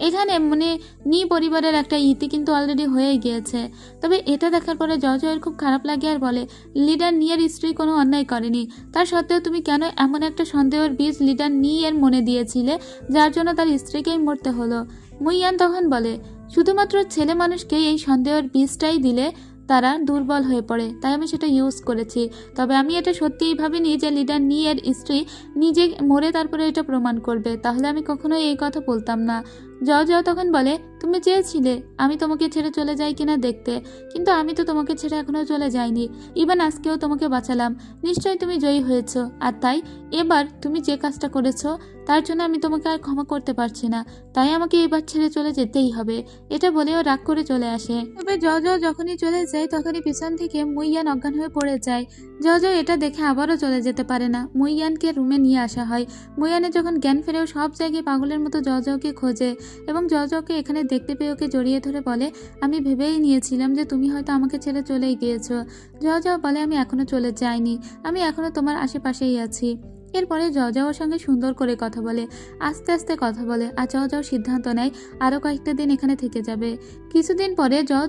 এখানে মানে নি পরিবারের একটা ইতি কিন্তু অলরেডি হয়ে গিয়েছে। তবে এটা দেখার পরে জয়ের খুব খারাপ লাগে আর বলে, লিডার নিয়ের স্ত্রী কোনো অন্যায় করেনি, তার সত্ত্বেও তুমি কেন এমন একটা সন্দেহের বীজ লিডার নিয়ের মনে দিয়েছিলে যার জন্য তার স্ত্রীকেই মরতে হলো। মুইয়ান তখন বলে, শুধুমাত্র ছেলে মানুষকে এই সন্দেহের বীজটাই দিলে তারা দুর্বল হয়ে পড়ে, তাই আমি সেটা ইউজ করেছি। তবে আমি এটা সত্যিই ভাবিনি যে লিডার নিয়ের স্ত্রী নিজে মরে তারপরে এটা প্রমাণ করবে, তাহলে আমি কখনোই এই কথা বলতাম না। জয় তখন বলে, তুমি চেয়েছিলে আমি তোমাকে ছেড়ে চলে যাই কিনা দেখতে, কিন্তু আমি তো তোমাকে ছেড়ে এখনো চলে যাইনি, ইভেন আজকেও তোমাকে বাঁচালাম। নিশ্চয়ই তুমি জয়ী হয়েছো, আর তাই এবার তুমি যে কাজটা করেছো তার জন্য আমি তোমাকে আর ক্ষমা করতে পারছি না, তাই আমাকে এবার ছেড়ে চলে যেতেই হবে। এটা বলেও রাগ করে চলে আসে। তবে জয় যখনই চলে যায় তখনই পিছন থেকে মুইয়ান অজ্ঞান হয়ে পড়ে যায়। জয় এটা দেখে আবারও চলে যেতে পারে না। মুইয়ানকে রুমে নিয়ে আসা হয়। মুইয়ানের যখন জ্ঞান ফেরেও সব জায়গায় পাগলের মতো জয়কে খোঁজে এবং জয়কে এখানে দেখতে পেয়ে ওকে জড়িয়ে ধরে বলে, আমি ভেবেই নিয়েছিলাম যে তুমি হয়তো আমাকে ছেড়ে চলেই গিয়েছো। জয় বলে, আমি এখনো চলে যাইনি, আমি এখনো তোমার আশেপাশেই আছি। এরপরে জয়ও সঙ্গে সুন্দর করে কথা বলে, আস্তে আস্তে কথা বলে, আর জয় সিদ্ধান্ত নেয় আরও কয়েকটা দিন এখানে থেকে যাবে। কিছুদিন পরে জয়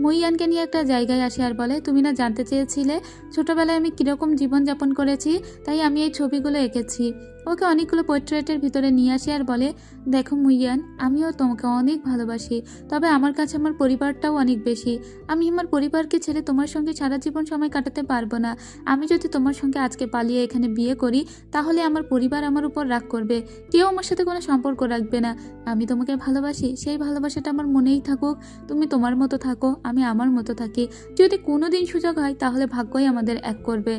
মুইয়ানকে নিয়ে একটা জায়গায় আসে আর বলে, তুমি না জানতে চেয়েছিলে ছোটবেলায় আমি কীরকম জীবনযাপন করেছি, তাই আমি এই ছবিগুলো এঁকেছি। ওকে অনেকগুলো পোর্ট্রেটের ভিতরে নিয়ে আসে আর বলে, দেখো মুইয়ান, আমিও তোমাকে অনেক ভালোবাসি, তবে আমার কাছে আমার পরিবারটাও অনেক বেশি। আমি আমার পরিবারকে ছেড়ে তোমার সঙ্গে সারা জীবন সময় কাটাতে পারবো না। আমি যদি তোমার সঙ্গে আজকে পালিয়ে এখানে বিয়ে করি তাহলে আমার পরিবার আমার উপর রাগ করবে, কেউ আমার সাথে কোনো সম্পর্ক রাখবে না। আমি তোমাকে ভালোবাসি, সেই ভালোবাসাটা আমার মনেই থাকুক, তুমি তোমার মতো থাকো, আমি আমার মতো থাকি। যদি কোনো দিন সুযোগ হয় তাহলে ভাগ্যই আমাদের এক করবে।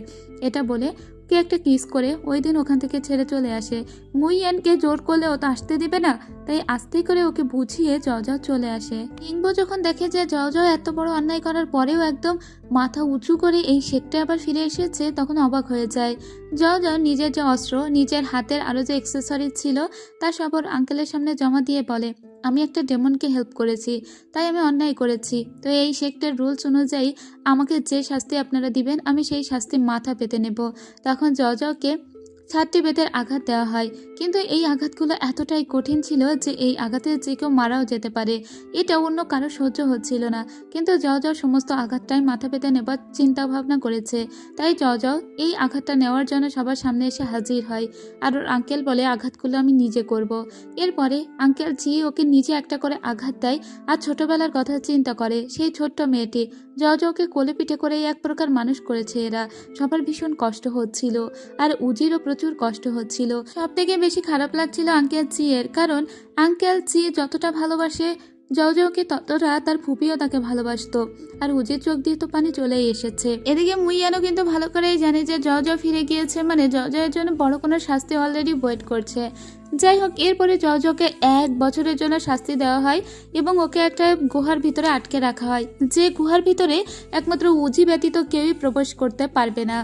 এটা বলে কে একটা কিস করে ওই দিন ওখান থেকে ছেড়ে চলে আসে। মুইয়ানকে জোর করলে ও তো আসতে দিবে না, তাই আস্তে করে ওকে বুঝিয়ে জয় চলে আসে। কিংবো যখন দেখে যে জয় এত বড় অন্যায় করার পরেও একদম মাথা উঁচু করে এই শেকটা আবার ফিরে এসেছে, তখন অবাক হয়ে যায়। জয় নিজের যে অস্ত্র, নিজের হাতের আরও যে অ্যাক্সেসরিজ ছিল তা সব ওর আঙ্কেলের সামনে জমা দিয়ে বলে, আমি একটা ডেমনকে হেল্প করেছি, তাই আমি অন্যায় করেছি। তো এই শেকটার রুলস অনুযায়ী আমাকে যে শাস্তি আপনারা দিবেন আমি সেই শাস্তি মাথা পেতে নেব। তখন জয়কে 7টি বেতের আঘাত দেওয়া হয়, কিন্তু এই আঘাতগুলো এতটাই কঠিন ছিল যে এই আঘাতে যে কেউ মারাও যেতে পারে। এটা অন্য কারো সহ্য হচ্ছিল না, কিন্তু জয় সমস্ত আঘাতটাই মাথা পেতে নেবার চিন্তা ভাবনা করেছে। তাই জয় এই আঘাতটা নেওয়ার জন্য সবার সামনে এসে হাজির হয়, আর ওর আঙ্কেল বলে, আঘাতগুলো আমি নিজে করব। এরপরে আঙ্কেল জি ওকে নিজে একটা করে আঘাত দেয়, আর ছোটবেলার কথা চিন্তা করে সেই ছোট্ট মেয়েটি জয়কে কোলে পিঠে করেই এক প্রকার মানুষ করেছে এরা। সবার ভীষণ কষ্ট হচ্ছিল, আর উজিরও প্রচুর কষ্ট হচ্ছিল। সব থেকে বেশি খারাপ লাগছিল আঙ্কেল জি এর, কারণ আঙ্কেল জি যতটা ভালোবাসে জয়কে ততটা তার ফুপিও তাকে ভালোবাসতো, আর উজির চোখ দিয়ে তো পানি চলেই এসেছে। এদিকে মুইয়ানও কিন্তু ভালো করেই জানে যে জয় ফিরে গিয়েছে, মানে জয়ের জন্য বড় কোনো শাস্তি অলরেডি ওয়েট করছে। যাই হোক, এরপরে জয়কে 1 বছরের জন্য শাস্তি দেওয়া হয় এবং ওকে একটা গুহার ভিতরে আটকে রাখা হয়, যে গুহার ভিতরে একমাত্র উজি ব্যতীত কেউই প্রবেশ করতে পারবে না।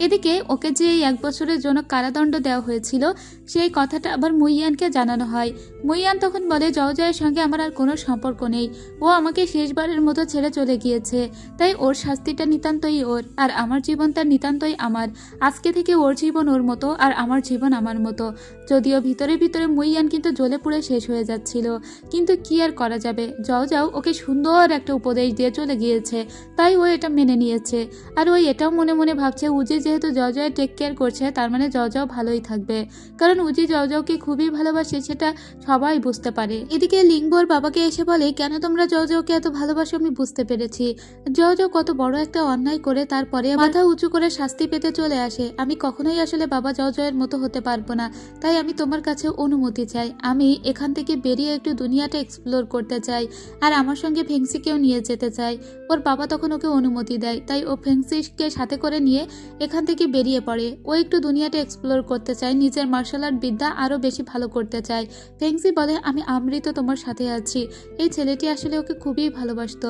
এদিকে ওকে যে এই 1 বছরের জন্য কারাদণ্ড দেওয়া হয়েছিল সেই কথাটা আবার মুইয়ানকে জানানো হয়। মুইয়ান তখন বলে, জয়ের সঙ্গে আমার আর কোনো সম্পর্ক নেই, ও আমাকে শেষবারের মতো ছেড়ে চলে গিয়েছে, তাই ওর শাস্তিটা নিতান্তই ওর, আর আমার জীবনটা নিতান্তই আমার। আজকে থেকে ওর জীবন ওর মতো আর আমার জীবন আমার মতো। যদিও ভিতরে ভিতরে মুইয়ান কিন্তু জ্বলে পুড়ে শেষ হয়ে যাচ্ছিল, কিন্তু কি আর করা যাবে, জয় ওকে সুন্দর একটা উপদেশ দিয়ে চলে গিয়েছে, তাই ও এটা মেনে নিয়েছে। আর ও এটাও মনে মনে ভাবছে, উজি যেহেতু জয় টেক কেয়ার করছে তার মানে জয় ভালোই থাকবে, কারণ উজি জয়কে খুবই ভালোবাসে, সেটা সবাই বুঝতে পারে। এদিকে লিঙ্গোর বাবাকে এসে বলে, কেন তোমরা জয়কে এত ভালোবাসো আমি বুঝতে পেরেছি। জয় কত বড় একটা অন্যায় করে তারপরে মাথা উঁচু করে শাস্তি পেতে চলে আসে। আমি কখনোই আসলে বাবা জয়ের মতো হতে পারবো না, তাই আমি তোমার কাছে অনুমতি চাই। আমি এখান থেকে বেরিয়ে একটু দুনিয়াটা এক্সপ্লোর করতে চাই, আর আমার সঙ্গে ফেংসিকেও নিয়ে যেতে চাই। ওর বাবা তখন ওকে অনুমতি দেয়, তাই ও ফেংসিকে সাথে করে নিয়ে এখান থেকে বেরিয়ে পড়ে। ও একটু দুনিয়াটা এক্সপ্লোর করতে চায়, নিজের মার্শাল আর্ট বিদ্যা আরও বেশি ভালো করতে চায়। ফেংসি বলে, আমি আমৃত তোমার সাথে আছি। এই ছেলেটি আসলে ওকে খুবই ভালোবাসতো।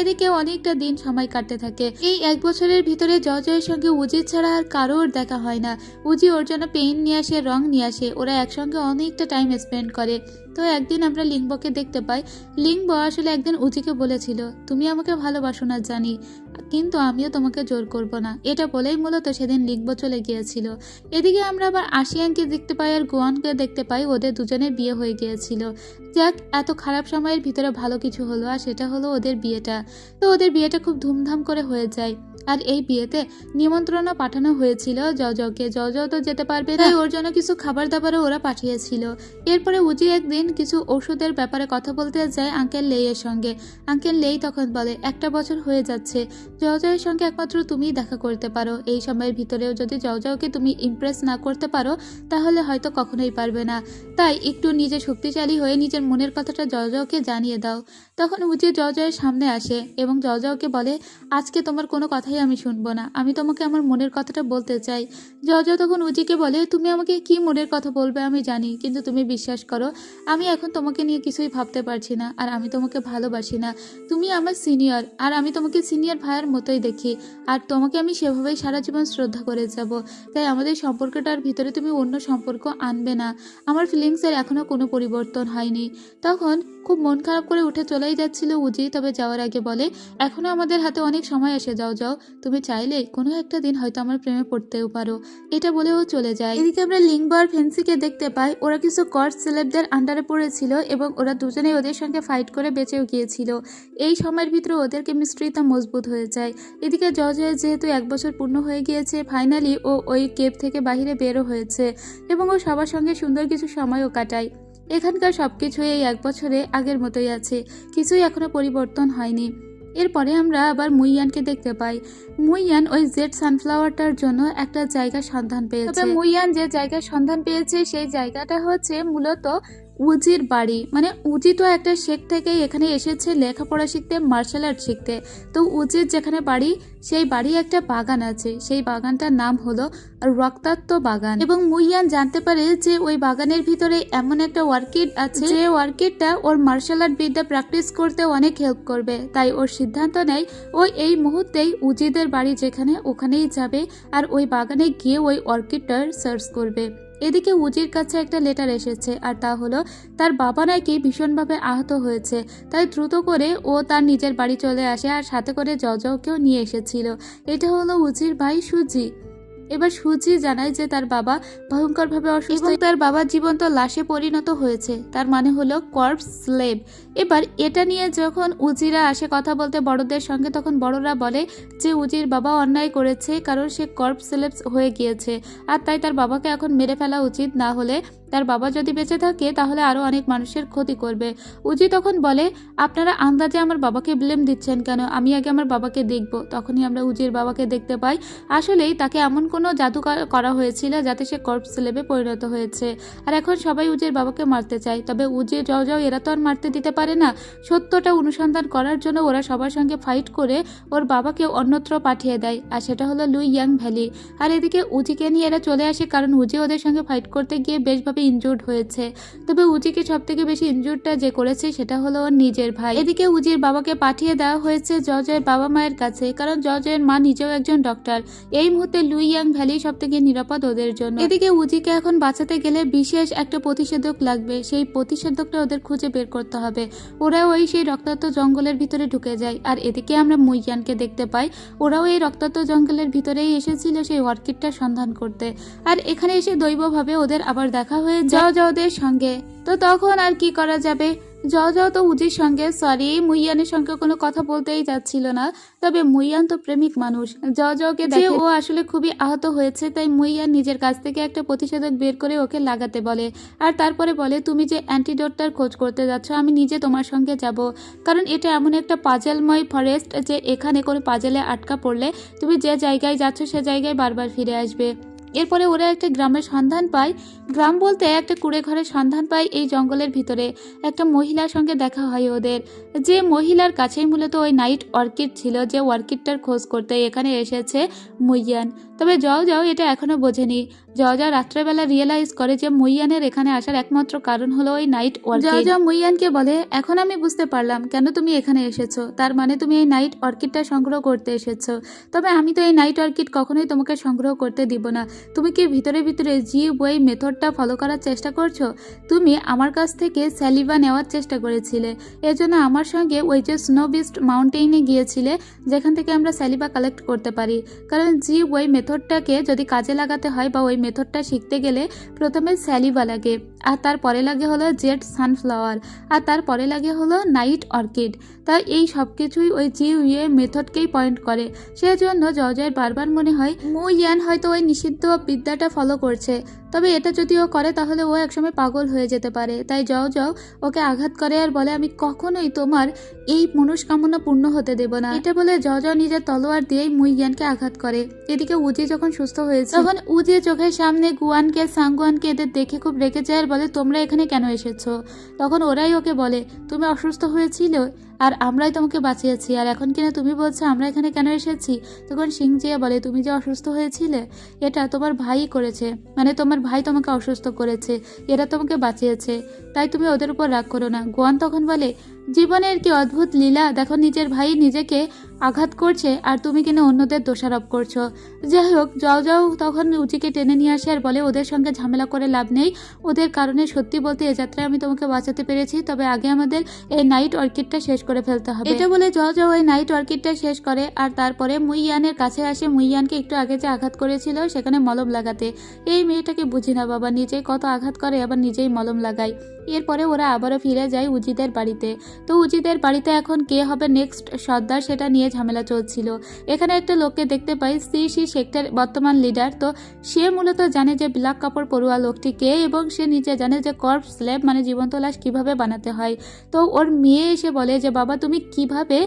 এদিকে অনেকটা দিন সময় কাটতে থাকে। এই 1 বছরের ভিতরে জয়ের সঙ্গে উজির ছাড়া আর কারোর দেখা হয় না। উজি ওর জন্য পেইন্ট নিয়ে আসে, রং নিয়ে আসে, ওরা একসঙ্গে অনেকটা টাইম স্পেন্ড করে। তো একদিন আমরা লিঙ্গকে দেখতে পাই। লিঙ্গ আসলে একদিন উজিকে বলেছিল, তুমি আমাকে ভালোবাসো না জানি, কিন্তু আমিও তোমাকে জোর করব না। এটা বলেই মূলত সেদিন লিঙ্গ চলে গিয়েছিল। এদিকে আমরা আবার আশিয়ানকে দেখতে পাই আর গোয়ানকে দেখতে পাই, ওদের দুজনের বিয়ে হয়ে গিয়েছিল। যাক, এত খারাপ সময়ের ভিতরে ভালো কিছু হলো, আর সেটা হলো ওদের বিয়েটা। তো ওদের বিয়েটা খুব ধুমধাম করে হয়ে যায়। আর এই বিয়েতে নিমন্ত্রণও পাঠানো হয়েছিল জজকে। জজ তো যেতে পারবে না, ওর জন্য কিছু খাবার দাবারও ওরা পাঠিয়েছিল। এরপরে উজি একদিন কিছু ওষুধের ব্যাপারে কথা বলতে যায় আঙ্কেল লেইয়ের সঙ্গে। আঙ্কেল লেই তখন বলে, 1 বছর হয়ে যাচ্ছে, জজের সঙ্গে একমাত্র তুমিই দেখা করতে পারো। এই সময়ের ভিতরেও যদি জজকে তুমি ইমপ্রেস না করতে পারো তাহলে হয়তো কখনোই পারবে না। তাই একটু নিজে শক্তিশালী হয়ে নিজের মনের কথাটা জজকে জানিয়ে দাও। তখন উজি জজের সামনে আসে এবং জজকে বলে, আজকে তোমার কোনো কথাই আমি শুনবো না, আমি তোমাকে আমার মনের কথাটা বলতে চাই। জজ তখন উজিকে বলে, তুমি আমাকে কি মনের কথা বলবে আমি জানি, কিন্তু তুমি বিশ্বাস করো আমি এখন তোমাকে নিয়ে কিছুই ভাবতে পারছি না, আর আমি তোমাকে ভালোবাসি না। তুমি আমার সিনিয়র, আর আমি তোমাকে সিনিয়র ভাইয়ের মতোই দেখি, আর তোমাকে আমি সেভাবেই সারা জীবন শ্রদ্ধা করে যাব। তাই আমাদের সম্পর্কটার ভিতরে তুমি অন্য সম্পর্ক আনবে না। আমার ফিলিংসের এখনো কোনো পরিবর্তন হয়নি। তখন খুব মন খারাপ করে উঠে চলেই যাচ্ছিল উজি, তবে যাওয়ার আগে বলে, এখনো আমাদের হাতে অনেক সময় এসে যাও, তুমি চাইলে কোনো একটা দিন হয়তো আমার প্রেমে পড়তেও পারো। এটা বলেও চলে যায়। এদিকে আমরা লিঙ্গ আর ফেন্সিকে দেখতে পাই, ওরা কিছু কর্স সেলেবদের আন্ডারে পড়েছিল এবং ওরা দুজনেই ওদের সঙ্গে ফাইট করে বেঁচেও গিয়েছিল। এই সময়ের ভিতরে ওদের কেমিস্ট্রিটা মজবুত হয়ে যায়। এদিকে জজের যেহেতু 1 বছর পূর্ণ হয়ে গিয়েছে, ফাইনালি ও ওই কেভ থেকে বাহিরে বেরো হয়েছে এবং ও সবার সঙ্গে সুন্দর কিছু সময়ও কাটায়। এখানকার সবকিছুই এই 1 বছরে আগের মতোই আছে, কিছুই এখনো পরিবর্তন হয়নি। এরপরে আমরা আবার মুইয়ানকে দেখতে পাই। মুইয়ান ওই জেড সানফ্লাওয়ারটার জন্য একটা জায়গার সন্ধান পেয়েছে। তবে মুইয়ান যে জায়গার সন্ধান পেয়েছে সেই জায়গাটা হচ্ছে মূলত উজির বাড়ি। মানে উজি তো একটা শেখ থেকেই এখানে এসেছে লেখাপড়া শিখতে, মার্শাল আর্ট শিখতে। তো উজির যেখানে বাড়ি, সেই বাড়ি একটা বাগান আছে, সেই বাগানটার নাম হলো রক্তাক্ত বাগান। এবং মুইয়ান জানতে পারে যে ওই বাগানের ভিতরে এমন একটা অর্কিড আছে, যে অর্কিডটা ওর মার্শাল আর্ট বিদ্যা প্র্যাকটিস করতে অনেক হেল্প করবে। তাই ওর সিদ্ধান্ত নেয় ও এই মুহূর্তেই উজিদের বাড়ি যেখানে, ওখানেই যাবে আর ওই বাগানে গিয়ে ওই অর্কিডটার সার্চ করবে। এদিকে উজির কাছে একটা লেটার এসেছে, আর তা হলো তার বাবা নাকি ভীষণভাবে আহত হয়েছে। তাই দ্রুত করে ও তার নিজের বাড়ি চলে আসে, আর সাথে করে জজকেও নিয়ে এসেছিল। এটা হলো উজির ভাই সুজি। এবার সুজি জানায় যে তার বাবা ভয়ঙ্করভাবে অসুস্থ এবং তার বাবা জীবন্ত লাশে পরিণত হয়েছে, তার মানে হলো কর্পস স্লেভ। এবার এটা নিয়ে যখন উজিরা আসে কথা বলতে বড়দের সঙ্গে, তখন বড়রা বলে যে উজির বাবা অন্যায় করেছে, কারণ সে কর্পস স্লেভ হয়ে গিয়েছে, আর তাই তার বাবাকে এখন মেরে ফেলা উচিত, না হলে তার বাবা যদি বেঁচে থাকে তাহলে আরো অনেক মানুষের ক্ষতি করবে। উজি তখন বলে, আপনারা আন্দাজে আমার বাবাকে ব্লেম দিচ্ছেন কেন, আমি আগে আমার বাবাকে দেখব। তখনই আমরা উজির বাবাকে দেখতে পাই, আসলেই তাকে এমন কোনো জাদু করা হয়েছিল যাতে সে কর্পস স্লেভে পরিণত হয়েছে। আর এখন সবাই উজির বাবাকে মারতে চায়, তবে উজির যাও এরা তো আর মারতে দিতে পারে না। সত্যটা অনুসন্ধান করার জন্য ওরা সবার সঙ্গে ফাইট করে ওর বাবাকে অন্যত্র পাঠিয়ে দেয়, আর সেটা হলো লুই ইয়াং ভ্যালি। আর এদিকে উজিকে নিয়ে এরা চলে আসে, কারণ উজি ওদের সঙ্গে ফাইট করতে গিয়ে বেশভাবে ইনজুর্ড হয়েছে। তবে উজিকে সব থেকে বেশি ইনজুর্ডটা যে করেছে সেটা হলো ওর নিজের ভাই। এদিকে উজির বাবাকে পাঠিয়ে দেওয়া হয়েছে জজের বাবা মায়ের কাছে, কারণ জজের মা নিজেও একজন ডক্টর। এই মুহূর্তে লুই ইয়াং ভ্যালি সব থেকে নিরাপদ ওদের জন্য। এদিকে উজিকে এখন বাঁচাতে গেলে বিশেষ একটা প্রতিষেধক লাগবে, সেই প্রতিষেধকটা ওদের খুঁজে বের করতে হবে। ওরাও ওই সেই রক্তাক্ত জঙ্গলের ভিতরে ঢুকে যায়। আর এদিকে আমরা মুইয়ানকে দেখতে পাই, ওরাও এই রক্তাক্ত জঙ্গলের ভিতরেই এসেছিল সেই অর্কিডটার সন্ধান করতে। আর এখানে এসে দৈবভাবে ওদের আবার দেখা হয়ে জজদের সঙ্গে। তো তখন আর কি করা যাবে, জজ তো উজির সঙ্গে মুইয়ানের সঙ্গে কোনো কথা বলতেই যাচ্ছিল না। তবে মুইয়ান তো প্রেমিক মানুষ, জজকে দেখে ও আসলে খুবই আহত হয়েছে, তাই মুইয়ান নিজের কাছ থেকে একটা প্রতিষেধক বের করে ওকে লাগাতে বলে। আর তারপরে বলে, তুমি যে অ্যান্টিডোটটার খোঁজ করতে যাচ্ছ আমি নিজে তোমার সঙ্গে যাব, কারণ এটা এমন একটা পাজেলময় ফরেস্ট যে এখানে কোনো পাজেলে আটকা পড়লে তুমি যে জায়গায় যাচ্ছ সে জায়গায় বারবার ফিরে আসবে। এরপরে ওরা একটা গ্রামের সন্ধান পায়, গ্রাম বলতে একটা কুড়ে ঘরের সন্ধান পায়। এই জঙ্গলের ভিতরে একটা মহিলার সঙ্গে দেখা হয় ওদের, যে মহিলার কাছেই মূলত ওই নাইট অর্কিড ছিল, যে অর্কিডটার খোঁজ করতে এখানে এসেছে মুইয়ান। তবে যাও এটা এখনো বোঝেনি। জজা রাত্রেবেলা রিয়েলাইজ করে যে মুইয়ানের এখানে আসার একমাত্র কারণ হলো ওই নাইট অর্কিড। জজা মুইয়ানকে বলে, এখন আমি বুঝতে পারলাম কেন তুমি এখানে এসেছো, তার মানে তুমি এই নাইট অর্কিডটা সংগ্রহ করতে এসেছো। তবে আমি তো এই নাইট অর্কিড কখনোই তোমাকে সংগ্রহ করতে দিব না, তুমি কি ভিতরে ভিতরে জি ওয়ে মেথডটা ফলো করার চেষ্টা করছো? তুমি আমার কাছ থেকে স্যালিভা নেওয়ার চেষ্টা করেছিলে, এজন্য আমার সঙ্গে ওই যে স্নো বিস্ট মাউন্টেইনে গিয়েছিলে যেখান থেকে আমরা স্যালিভা কালেক্ট করতে পারি। কারণ জি ওই মেথডটাকে যদি কাজে লাগাতে হয় বা ওই মেথডটা শিখতে গেলে প্রথমে স্যালিভা লাগে, আর তারপরে লাগে হলো জেড সানফ্লাওয়ার, আর তারপরে লাগে হলো নাইট অর্কিড। তাই এই সব কিছুই ওই জি ওয়ে মেথডকেই পয়েন্ট করে। সেজন্য জর্জের বারবার মনে হয় মু ইয়ান হয়তো ওই নিষিদ্ধ বিদ্যাটা ফলো করছে। তবে এটা যদি ও করে তাহলে ও একসময় পাগল হয়ে যেতে পারে। তাই জও ওকে আঘাত করে আর বলে, আমি কখনোই তোমার এই মনস্কামনা পূর্ণ হতে দেব না। এটা বলে জও নিজের তলোয়ার দিয়েই মুই ইয়ানকে আঘাত করে। এদিকে উজি যখন সুস্থ হয়েছে তখন উজি চোখের সামনে গুয়ানকে সাংগুয়ানকে এদের দেখে খুব রেগে যায় আর বলে, তোমরা এখানে কেন এসেছো? তখন ওরাই ওকে বলে, তুমি অসুস্থ হয়েছিল আর আমরাই তোমাকে বাঁচিয়েছি, আর এখন কিনা তুমি বলছো আমরা এখানে কেন এসেছি? তখন সিংজিয়া বলে, তুমি যে অসুস্থ হয়েছিলে এটা তোমার ভাই করেছে, মানে তোমার ভাই তোমাকে অসুস্থ করেছে, এরা তোমাকে বাঁচিয়েছে, তাই তুমি ওদের উপর রাগ করো না। গোয়ান তখন বলে, জীবনের কি অদ্ভুত লীলা, দেখো নিজের ভাই নিজেকে আঘাত করছে আর তুমি কিনা অন্যদের দোষারোপ করছো। যাই হোক, যাও তখন উচিকে টেনে নিয়ে আসে আর বলে, ওদের সঙ্গে ঝামেলা করে লাভ নেই, ওদের কারণে সত্যি বলতে এ যাত্রায় আমি তোমাকে বাঁচাতে পেরেছি, তবে আগে আমাদের এই নাইট অর্কিডটা শেষ করে ফেলতে হবে। এটা বলে যাও ওই নাইট অর্কিডটা শেষ করে আর তারপরে মুইয়ানের কাছে আসে। মুইয়ানকে একটু আগে যে আঘাত করেছিল সেখানে মলম লাগাতে। এই মেয়েটাকে বুঝি না বাবা, নিজেই কত আঘাত করে আবার নিজেই মলম লাগায়। এরপরে ওরা আবারও ফিরে যায় উজিদের বাড়িতে। তো উজিদের বাড়িতে এখন কে হবে নেক্সট সর্দার সেটা নিয়ে ঝামেলা চলছিল। এখানে একটা লোককে দেখতে পাই, সি সেক্টর বর্তমান লিডার। তো সে মূলত জানে যে ব্ল্যাক কাপড় পরুয়া লোকটি কে, এবং সে নিজে জানে যে কর্পস স্ল্যাব মানে জীবন্ত লাশ কিভাবে বানাতে হয়। তো ওর মেয়ে এসে বলে যে, বাবা তুমি কিভাবে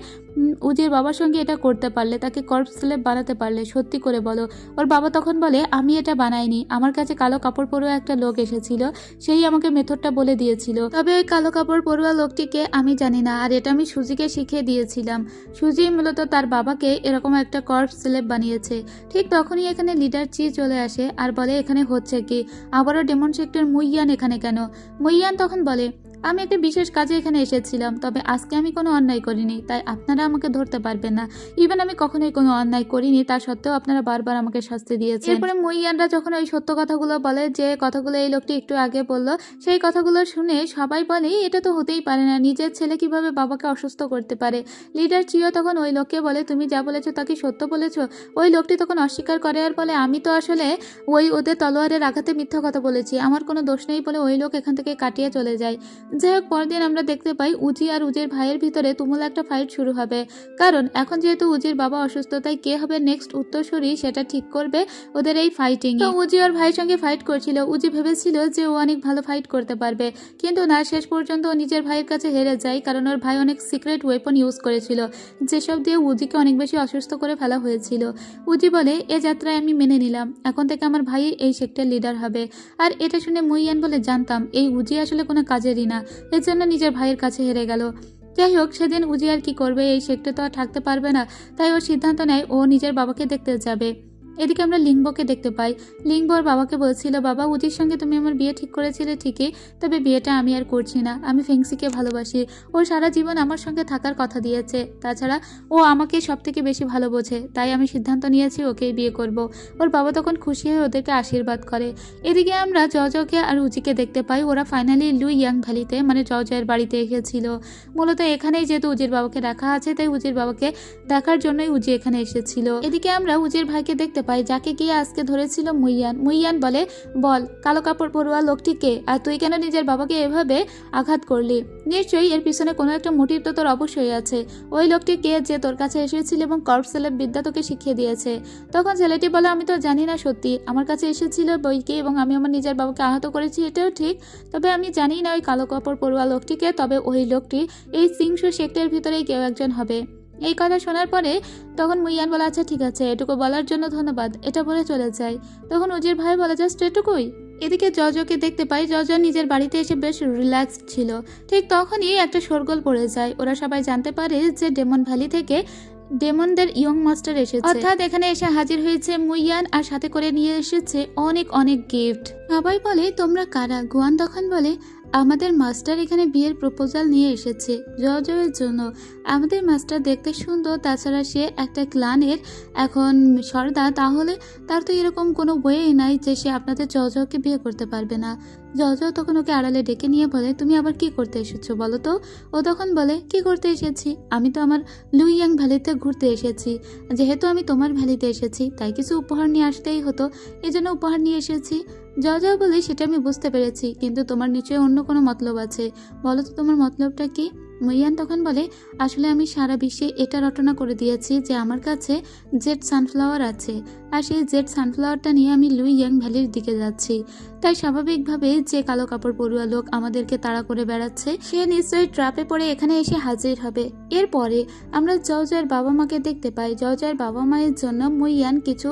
উজির বাবার সঙ্গে এটা করতে পারলে, তাকে কর্পস স্ল্যাব বানাতে পারলে, সত্যি করে বলো। ওর বাবা তখন বলে, আমি এটা বানাইনি, আমার কাছে কালো কাপড় পরুয়া একটা লোক এসেছিল, সেই আমাকে মেথডটা বলে দিয়েছিল। তবে ওই কালো কাপড় পরুয়া লোকটিকে আমি জানি না, আর এটা আমি সুজিকে শিখিয়ে দিয়েছিলাম। সুজি মূলত তার বাবাকে এরকম একটা কর্পস স্ল্যাব বানিয়েছে। ঠিক তখনই এখানে লিডার চি চলে আসে আর বলে, এখানে হচ্ছে কি, আবারও ডেমন সেক্টর মুইয়ান এখানে কেন? মুইয়ান তখন বলে, আমি একটা বিশেষ কাজে এখানে এসেছিলাম, তবে আজকে আমি কোনো অন্যায় করিনি, তাই আপনারা আমাকে ধরতে পারবেন না। ইভেন আমি কখনোই কোনো অন্যায় করিনি, তা সত্ত্বেও আপনারা বারবার আমাকে শাস্তি দিয়েছেন। এরপরে মুইয়ানরা যখন ওই সত্য কথাগুলো বলে, যে কথাগুলো এই লোকটি একটু আগে বলল, সেই কথাগুলো শুনে সবাই বলে, এটা তো হতেই পারে না, নিজের ছেলে কিভাবে বাবাকে অসুস্থ করতে পারে। লিডার চিও তখন ওই লোককে বলে, তুমি যা বলেছো তা কি সত্য বলেছো? ওই লোকটি তখন অস্বীকার করে আর বলে, আমি তো আসলে ওদের তলোয়ারের আঘাতে মিথ্যা কথা বলেছি, আমার কোনো দোষ নেই বলে ওই লোক এখান থেকে কাটিয়ে চলে যায়। যাই হোক, পরদিন আমরা দেখতে পাই উজি আর উজির ভাইয়ের ভিতরে তুমুল একটা ফাইট শুরু হবে। কারণ এখন যেহেতু উজির বাবা অসুস্থ, তাই কে হবে নেক্সট উত্তরসূরি সেটা ঠিক করবে ওদের এই ফাইটিং। তো উজি ওর ভাইয়ের সঙ্গে ফাইট করছিল। উজি ভেবেছিল যে ও অনেক ভালো ফাইট করতে পারবে, কিন্তু না, শেষ পর্যন্ত ও নিজের ভাইয়ের কাছে হেরে যায়, কারণ ওর ভাই অনেক সিক্রেট ওয়েপন ইউজ করেছিল, যেসব দিয়ে উজিকে অনেক বেশি অসুস্থ করে ফেলা হয়েছিল। উজি বলে, এ যাত্রায় আমি মেনে নিলাম, এখন থেকে আমার ভাই এই সেক্টর লিডার হবে। আর এটা শুনে মুইয়ান বলে, জানতাম এই উজি আসলে কোনো কাজেরই না, এর জন্য নিজের ভাইয়ের কাছে হেরে গেল। যাই হোক, সেদিন উজি আর কি করবে, এই সেক্টর তো আর থাকতে পারবে না, তাই ও সিদ্ধান্ত নেয় ও নিজের বাবাকে দেখতে যাবে। এদিকে আমরা লিঙ্গবকে দেখতে পাই। লিঙ্গ ওর বাবাকে বলছিল, বাবা উজির সঙ্গে তুমি আমার বিয়ে ঠিক করেছিলে ঠিকই, তবে বিয়েটা আমি আর করছি না, আমি ফেংসিকে ভালোবাসি, ও সারা জীবন আমার সঙ্গে থাকার কথা দিয়েছে, তাছাড়া ও আমাকে সব থেকে বেশি ভালো বোঝে, তাই আমি সিদ্ধান্ত নিয়েছি ওকেই বিয়ে করব। ওর বাবা তখন খুশি হয়ে ওদেরকে আশীর্বাদ করে। এদিকে আমরা জজকে আর উজিকে দেখতে পাই, ওরা ফাইনালি লুই ইয়াং ভ্যালিতে মানে জজের বাড়িতে এসেছিল। মূলত এখানেই যেহেতু উজির বাবাকে রাখা আছে, তাই উজির বাবাকে দেখার জন্যই উজি এখানে এসেছিল। এদিকে আমরা উজির ভাইকে দেখতে পাই, যাকে গিয়ে আজকে ধরেছিল মুইয়ান। মুইয়ান বলে, বল কালো কাপড় পরুয়া লোকটিকে, আর তুই কেন নিজের বাবাকে এভাবে আঘাত করলি? নিশ্চয়ই এর পিছনে কোনো একটা মোটিভ তো তোর অবশ্যই আছে। ওই লোকটি কে যে তোর কাছে এসেছিল এবং কর্পস স্ল্যাব বিদ্যা তোকে শিখিয়ে দিয়েছে? তখন ছেলেটি বলে, আমি তো জানি না সত্যি, আমার কাছে এসেছিল বইকে এবং আমি আমার নিজের বাবাকে আহত করেছি, এটাও ঠিক, তবে আমি জানি না ওই কালো কাপড় পরুয়া লোকটিকে, তবে ওই লোকটি এই সিংশু সেক্টরের ভিতরেই কেউ একজন হবে। এই কথা শোনার পরে তখন মুইয়ান বলে, আচ্ছা ঠিক আছে, এটুকু বলার জন্য ধন্যবাদ, এটা বলে চলে যায়। তখন উজির ভাই বলে, জাস্ট এটুকুই? এদিকে জজকে দেখতে পাই, জজ নিজের বাড়িতে এসে বেশ রিল্যাক্সড ছিল। ঠিক তখনই একটা শোরগোল পড়ে যায়। ওরা সবাই জানতে পারে যে ডেমন ভ্যালি থেকে ডেমনদের ইয়ং মাস্টার এসেছে, অর্থাৎ এখানে এসে হাজির হয়েছে মুইয়ান, আর সাথে করে নিয়ে এসেছে অনেক অনেক গিফট। সবাই বলে, তোমরা কারা? গুয়ান তখন বলে, আমাদের মাস্টার এখানে বিয়ের প্রপোজাল নিয়ে এসেছে জয়ের জন্য। আমাদের মাস্টার দেখতে সুন্দর, তাছাড়া সে একটা ক্লানের এখন সর্দার, তাহলে তার তো এরকম কোনো ওয়েই নাই যে সে আপনাদের জয়কে বিয়ে করতে পারবে না। জয় তখন ওকে আড়ালে ডেকে নিয়ে বলে, তুমি আবার কি করতে এসেছো বলো তো? ও তখন বলে, কি করতে এসেছি? আমি তো আমার লুইয়াং ভ্যালিতে ঘুরতে এসেছি। যেহেতু আমি তোমার ভ্যালিতে এসেছি তাই কিছু উপহার নিয়ে আসতেই হতো, এজন্য উপহার নিয়ে এসেছি। জয় বলে, সেটা আমি বুঝতে পেরেছি, কিন্তু তোমার নিশ্চয়ই অন্য কোনো মতলব আছে, বলো তো তোমার মতলবটা কি? মুইয়ান তখন বলে, আসলে আমি সারা বিশ্বে এটা রটনা করে দিয়েছি যে আমার কাছে জেড সানফ্লাওয়ার আছে, আর সেই জেড সানফ্লাওয়ারটা নিয়ে আমি লুইয়াং ভ্যালির দিকে যাচ্ছি। তাই স্বাভাবিকভাবে যে কালো কাপড় পরুয়া লোক আমাদেরকে তাড়া করে বেড়াচ্ছে সে নিশ্চয়ই ট্র্যাপে পড়ে এখানে এসে হাজির হবে। এরপরে আমরা জয়ের বাবা মাকে দেখতে পাই। জয়ের বাবা মায়ের জন্য মুইয়ান কিছু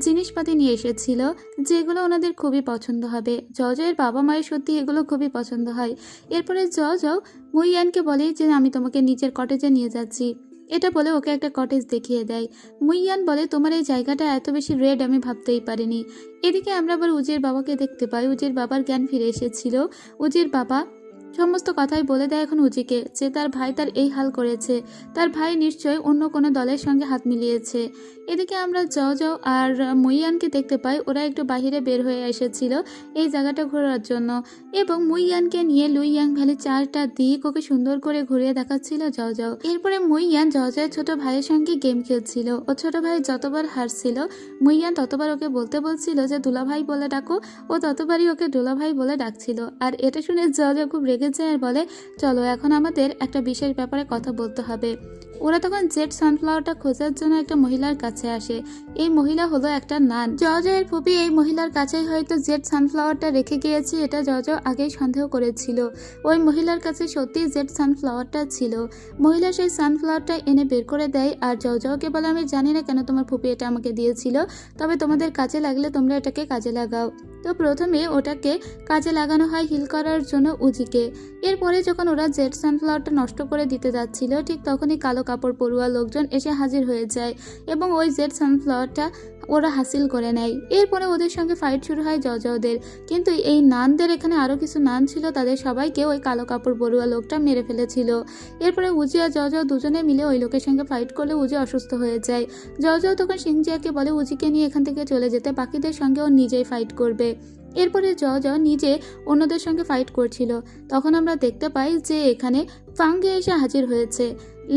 জিনিসপাতি নিয়ে এসেছিল যেগুলো ওনাদের খুবই পছন্দ হবে। জয়ের বাবা মায়ের সত্যি এগুলো খুবই পছন্দ হয়। এরপরে জয় মুইয়ানকে বলে যে আমি তোমাকে নিচের কটেজে নিয়ে যাচ্ছি। এটা বলে ওকে একটা কটেজ দেখিয়ে দেয়। মুইয়ান বলে, তোমার এই জায়গাটা এত বেশি রেড আমি ভাবতেই পারিনি। এদিকে আমরা আবার উজির বাবাকে দেখতে পাই। উজির বাবার জ্ঞান ফিরে এসেছিল। উজির বাবা সমস্ত কথাই বলে দেয় এখন উজিকে যে তার ভাই তার এই হাল করেছে, তার ভাই নিশ্চয়ই অন্য কোনো দলের সঙ্গে হাত মিলিয়েছে। এদিকে আমরা জয় আর মুইয়ানকে দেখতে পাই, ওরা একটু বাহিরে বের হয়ে এসেছিল এই জায়গাটা ঘোরার জন্য, এবং মুইয়ানকে নিয়ে লুইয়াং ভ্যালি 4টা দিক ওকে সুন্দর করে ঘুরিয়ে দেখাচ্ছিল জয়। এরপরে মুইয়ান জয়ের ছোট ভাইয়ের সঙ্গে গেম খেলছিল। ও ছোট ভাই যতবার হারছিল মুইয়ান ততবার ওকে বলতে বলছিল যে দুলাভাই বলে ডাকো, ও ততবারই ওকে দুলাভাই বলে ডাকছিল। আর এটা শুনে জয় খুব রেগে যায় আর বলে, চলো এখন আমাদের একটা বিশেষ ব্যাপারে কথা বলতে হবে। ওরা তখন জেড সানফ্লাওয়ারটা খোঁজার জন্য একটা মহিলার কাছে আসে। এই মহিলা হলো একটা নান। জয়ের ফুপি এই মহিলার কাছেই হয়তো জেড সানফ্লাওয়ারটা রেখে গিয়েছে, এটা জয় আগেই সন্দেহ করেছিল। ওই মহিলার কাছে সত্যি জেড সানফ্লাওয়ারটা ছিল। মহিলা সেই সানফ্লাওয়ারটা এনে বের করে দেয় আর জয়কে বলে, আমি জানি না কেন তোমার ফুপি এটা আমাকে দিয়েছিল, তবে তোমাদের কাজে লাগলে তোমরা এটাকে কাজে লাগাও। তো প্রথমে ওটাকে কাজে লাগানো হয় হিল করার জন্য উজিকে। এরপরে যখন ওরা জেড সানফ্লাওয়ারটা নষ্ট করে দিতে যাচ্ছিল ঠিক তখনই কালো কাপড় পরুয়া লোকজন এসে হাজির হয়ে যায় এবং ওই জেড সানফ্লাওয়ারটা ওরা হাসিল করে নেয়। এরপরে ওদের সঙ্গে ফাইট শুরু হয় জয়দের, কিন্তু এই নানদের এখানে আরও কিছু নান ছিল, তাদের সবাইকে ওই কালো কাপড় পরুয়া লোকটা মেরে ফেলেছিল। এরপরে উজি আর জয় দুজনে মিলে ওই লোকের সঙ্গে ফাইট করলে উজি অসুস্থ হয়ে যায়। জয় তখন সিংজিয়াকে বলে উজিকে নিয়ে এখান থেকে চলে যেতে, বাকিদের সঙ্গে ও নিজেই ফাইট করবে। এরপরে জয় নিজে অন্যদের সঙ্গে ফাইট করছিল। তখন আমরা দেখতে পাই যে এখানে ফাঙ্গে এসে হাজির হয়েছে।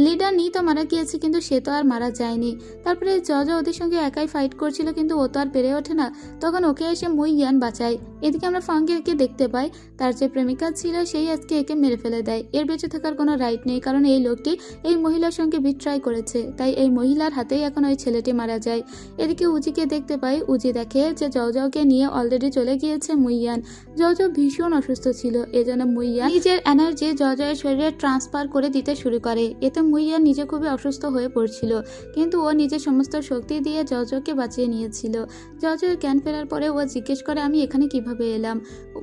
লিডার নি তো মারা গিয়েছে, কিন্তু সে তো আর মারা যায়নি। তারপরে জয় ওদের সঙ্গে একাই ফাইট করছিল, কিন্তু ও তো আর পেরে ওঠে না, তখন ওকে এসে মুইয়ান বাঁচায়। এদিকে আমরা ফাঙ্গেকে দেখতে পাই, তার যে প্রেমিকা ছিল সেই আজকে একে মেরে ফেলে দেয়। এর বেঁচে থাকার কোনো রাইট নেই, কারণ এই লোকটি এই মহিলার সঙ্গে বিট্রাই করেছে, তাই এই মহিলার হাতেই এখন ওই ছেলেটি মারা যায়। এদিকে উজিকে দেখতে পাই, উজি দেখে যে জয়কে নিয়ে অলরেডি চলে গিয়েছে মুইয়ান। জয় ভীষণ অসুস্থ ছিল, এজন্য মুইয়ান নিজের এনার্জি জয়ের শরীরে ট্রান্সফার করে দিতে শুরু করে। এতে মুইয়ান নিজে খুবই অসুস্থ হয়ে পড়ছিল, কিন্তু ও নিজের সমস্ত শক্তি দিয়ে জয়কে বাঁচিয়ে নিয়েছিল। জয়ের জ্ঞান ফেরার পরে ও জিজ্ঞেস করে, আমি এখানে কিভাবে এলাম?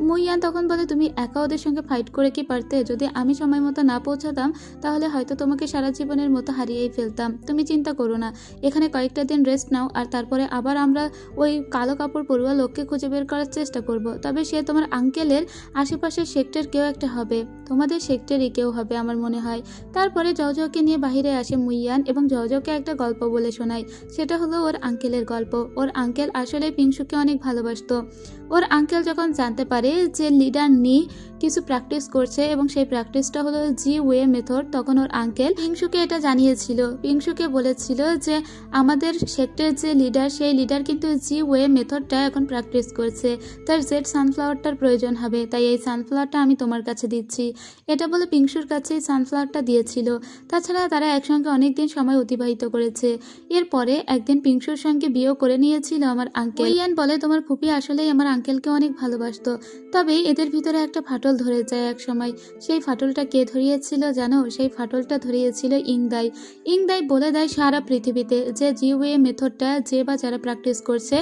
মুইয়ান তখন বলে, তুমি একা ওদের সঙ্গে ফাইট করে কি পারতে? যদি আমি সময় মতো না পৌঁছাতাম তাহলে হয়তো তোমাকে সারা জীবনের মতো হারিয়েই ফেলতাম। তুমি চিন্তা করো না, এখানে কয়েকটা দিন রেস্ট নাও, আর তারপরে আবার আমরা ওই কালো কাপড় পরুয়া লোককে খুঁজে বের করার চেষ্টা করব। তবে সে তোমার আঙ্কেলের আশেপাশের সেক্টর কেউ একটা হবে, তোমাদের সেক্টরই কেউ হবে আমার মনে হয়। তারপরে জয়কে নিয়ে বাহিরে আসে মুইয়ান এবং জয়কে একটা গল্প বলে শোনায়। সেটা হলো ওর আঙ্কেলের গল্প। ওর আঙ্কেল আসলে পিংশুকে অনেক ভালোবাসতো। ওর আঙ্কেল যখন জানতে পারে যে লিডার নি কিছু প্র্যাকটিস করছে এবং সেই প্র্যাকটিসটা হলো জি ওয়ে মেথড, তখন ওর আঙ্কেল পিংশুকে এটা জানিয়েছিল। পিংশুকে বলেছিল যে আমাদের সেক্টরের যে লিডার সেই লিডার কিন্তু জি ওয়ে মেথডটা এখন প্র্যাকটিস করছে, তার জেড সানফ্লাওয়ারটার প্রয়োজন হবে, তাই এই সানফ্লাওয়ারটা আমি তোমার কাছে দিচ্ছি। এটা বলে পিংশুর কাছে এই সানফ্লাওয়ারটা দিয়েছিল। তাছাড়া তারা একসঙ্গে অনেকদিন সময় অতিবাহিত করেছে। এরপরে একদিন পিংশুর সঙ্গে বিয়েও করে নিয়েছিল আমার আঙ্কেল। ইয়ান বলে, তোমার ফুপি আসলেই আমার আঙ্কেলকে অনেক ভালোবাসতো, তবে এদের ভিতরে একটা ফাটল ধরে যায় এক সময়। সেই ফাটলটা কে ধরিয়েছিল জানো? সেই ফাটলটা ধরিয়েছিল ইংদাই। ইংদাই বলে দেয় সারা পৃথিবীতে যে জিওয়ে মেথডটা যে বা যারা প্র্যাকটিস করছে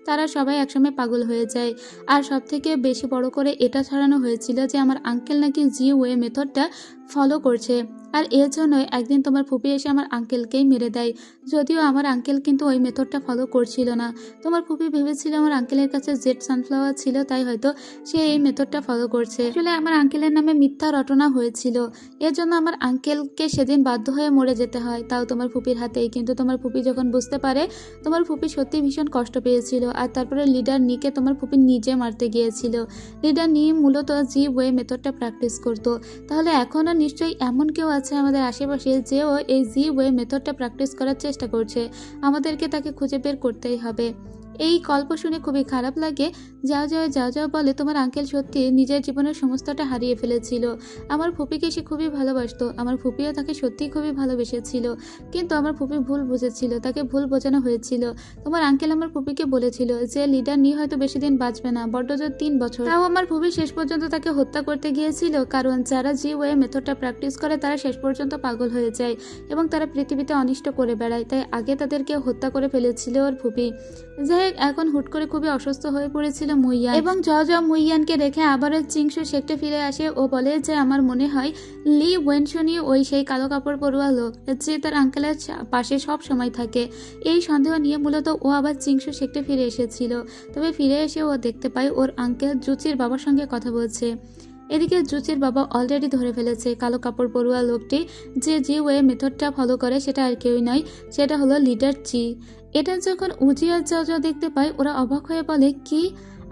তারা সবাই একসময় পাগল হয়ে যায়। আর সব থেকে বেশি বড় করে এটা ছড়ানো হয়েছিল যে আমার আঙ্কেল নাকি জি ওয়ে মেথডটা ফলো করছে। আর এর জন্যই একদিন তোমার ফুপি এসে আমার আঙ্কেলকেই মেরে দেয়। যদিও আমার আঙ্কেল কিন্তু ওই মেথডটা ফলো করছিল না। তোমার ফুপি ভেবেছিল আমার আঙ্কেলের কাছে জেড সানফ্লাওয়ার ছিল, তাই হয়তো সে এই মেথডটা ফলো করছে। আসলে আমার আঙ্কেলের নামে মিথ্যা রটনা হয়েছিল, এর জন্য আমার আঙ্কেলকে সেদিন বাধ্য হয়ে মরে যেতে হয়, তাও তোমার ফুপির হাতেই। কিন্তু তোমার ফুপি যখন বুঝতে পারে, তোমার ফুপি সত্যি ভীষণ কষ্ট পেয়েছিল। আর তারপরে লিডার নিকে তোমার ফুপি নিজে মারতে গিয়েছিল। লিডার নি মূলত জি ওয়ে মেথডটা প্র্যাকটিস করতো। তাহলে এখনও নিশ্চয়ই এমন কেউ আছে আমাদের আশেপাশে যেও এই জি ওয়ে মেথডটা প্র্যাকটিস করার চেষ্টা করছে। আমাদেরকে তাকে খুঁজে বের করতেই হবে। এই গল্প শুনে খুবই খারাপ লাগে। যাও বলে তোমার আঙ্কেল সত্যি নিজের জীবনের সমস্তটা হারিয়ে ফেলেছিল। আমার ফুপিকে সে খুবই ভালোবাসতো, আমার ফুপিও তাকে সত্যিই খুবই ভালোবেসেছিল। কিন্তু আমার ফুপি ভুল বুঝেছিল, তাকে ভুল বোঝানো হয়েছিল। তোমার আঙ্কেল আমার ফুপিকে বলেছিল যে লিডার নি হয়তো বেশি দিন বাঁচবে না, বড্ডজোর 3 বছর। তাও আমার ফুপি শেষ পর্যন্ত তাকে হত্যা করতে গিয়েছিল, কারণ যারা জি ওয়ে মেথডটা প্র্যাকটিস করে তারা শেষ পর্যন্ত পাগল হয়ে যায় এবং তারা পৃথিবীতে অনিষ্ট করে বেড়ায়। তাই আগে তাদেরকে হত্যা করে ফেলেছিল ওর ফুপি। যাই হোক, এখন হুট করে খুবই অসুস্থ হয়ে পড়েছিল মুইয়ান এবং মুইয়ানকে রেখে আবারও চিংসু সেক্টে ফিরে আসে। ও বলে যে আমার মনে হয় লি ওয়েনশনি ওই সেই কালো কাপড় পরুয়া লোক যে তার আঙ্কেলের পাশে সব সময় থাকে। এই সন্দেহ নিয়ে মূলত ও আবার চিংসু সেক্টে ফিরে এসেছিল। তবে ফিরে এসে ও দেখতে পায় ওর আঙ্কেল জুচির বাবার সঙ্গে কথা বলছে। এদিকে জুচির বাবা অলরেডি ধরে ফেলেছে কালো কাপড় পরুয়া লোকটি যে জি ওয়ে মেথডটা ফলো করে, সেটা আর কেউই নয়, সেটা হলো লিডার চি। এটা যখন উজি আর যাও দেখতে পায়, ওরা অবাক হয়ে বলে, কি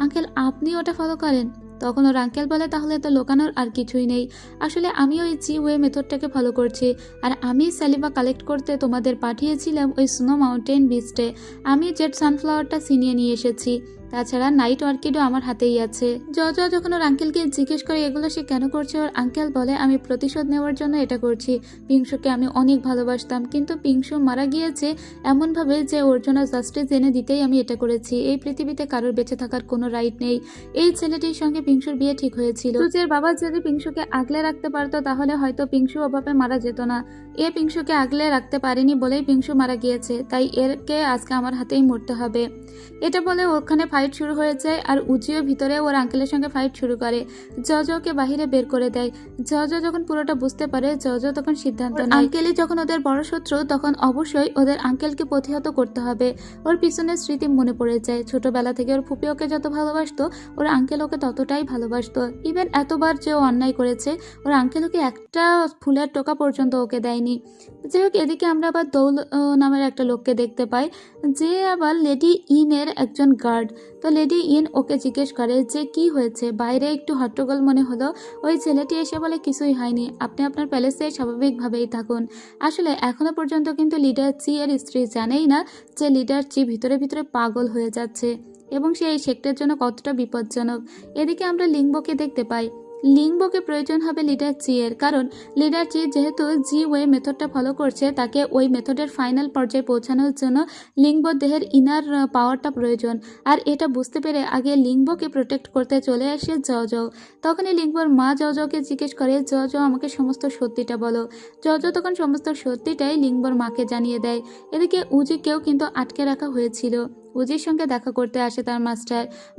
আঙ্কেল আপনি ওটা ফলো করেন? তখন ওর আঙ্কেল বলে, তাহলে তো লোকানোর আর কিছুই নেই। আসলে আমি ওই জি ওয়ে মেথডটাকে ফলো করছি, আর আমি স্যালিভা কালেক্ট করতে তোমাদের পাঠিয়েছিলাম ওই স্নো মাউন্টেন বিচে। আমি জেড সানফ্লাওয়ারটা ছিনিয়ে নিয়ে এসেছি, তাছাড়া নাইট অর্কিডও আমার হাতেই আছে। যখন ওর আঙ্কেলকে জিজ্ঞেস করে এগুলো সে কেন করছে, ওর আঙ্কেল বলে, আমি প্রতিশোধ নেওয়ার জন্য এটা করছি। পিংশুকে আমি অনেক ভালোবাসতাম, কিন্তু পিংশু মারা গিয়েছে এমনভাবে যে ওর জন্য জাস্টিস এনে দিতেই আমি এটা করেছি। এই পৃথিবীতে কারোর বেঁচে থাকার কোনো রাইট নেই। এই ছেলেটির সঙ্গে পিংশুর বিয়ে ঠিক হয়েছিল। সুজের বাবা যদি পিংশুকে আগলে রাখতে পারতো তাহলে হয়তো পিংশু অভাবে মারা যেত না। এ পিংশুকে আগলে রাখতে পারেনি বলেই পিংশু মারা গিয়েছে, তাই এরকে আজকে আমার হাতেই মরতে হবে। এটা বলে ওখানে ফাইট শুরু হয়ে যায়, আর উজিও ভিতরে ওর আঙ্কেলের সঙ্গে ফাইট শুরু করে। জজকে বাহিরে বের করে দেয়। যখন পুরোটা বুঝতে পারে, তখন সিদ্ধান্ত নেয় আঙ্কেলই যখন ওদের বড় শত্রু, তখন অবশ্যই ওদের আঙ্কেলকে প্রতিহত করতে হবে। ওর পিছনের স্মৃতি মনে পড়ে যায়, ছোটবেলা থেকে ওর ফুপি ওকে যত ভালোবাসতো ওর আঙ্কেল ওকে ততটাই ভালোবাসতো। ইভেন এতবার যে ও অন্যায় করেছে, ওর আঙ্কেল ওকে একটা ফুলের টোকা পর্যন্ত ওকে দেয়নি। যাই হোক, এদিকে আমরা আবার দৌল নামের একটা লোককে দেখতে পাই, যে আবার লেডি ইনের একজন গার্ড। তো লেডি ইন ওকে জিজ্ঞেস করে যে কি হয়েছে, বাইরে একটু হট্টগোল মনে হলো। ওই ছেলেটি এসে বলে, কিছুই হয়নি, আপনি আপনার প্যালেসে স্বাভাবিকভাবেই থাকুন। আসলে এখনো পর্যন্ত কিন্তু লিডার চি এর স্ত্রী জানেই না যে লিডার চি ভিতরে ভিতরে পাগল হয়ে যাচ্ছে এবং সে এই সেক্টরের জন্য কতটা বিপজ্জনক। এদিকে আমরা লিংবোকে দেখতে পাই। লিংবোকে প্রয়োজন হবে লিডার চি এর, কারণ লিডার চি যেহেতু জি ওয়ে মেথডটা ফলো করছে, তাকে ওই মেথডের ফাইনাল পর্যায়ে পৌঁছানোর জন্য লিংবোর দেহের ইনার পাওয়ারটা প্রয়োজন। আর এটা বুঝতে পেরে আগে লিংবোকে প্রোটেক্ট করতে চলে আসে জও। তখনই লিংবোর মা জওকে জিজ্ঞেস করে, জও আমাকে সমস্ত সত্যিটা বলো। জও তখন সমস্ত সত্যিটাই লিংবোর মাকে জানিয়ে দেয়। এদিকে উজিকেও কিন্তু আটকে রাখা হয়েছিল। উজির সঙ্গে দেখা করতে আসে তার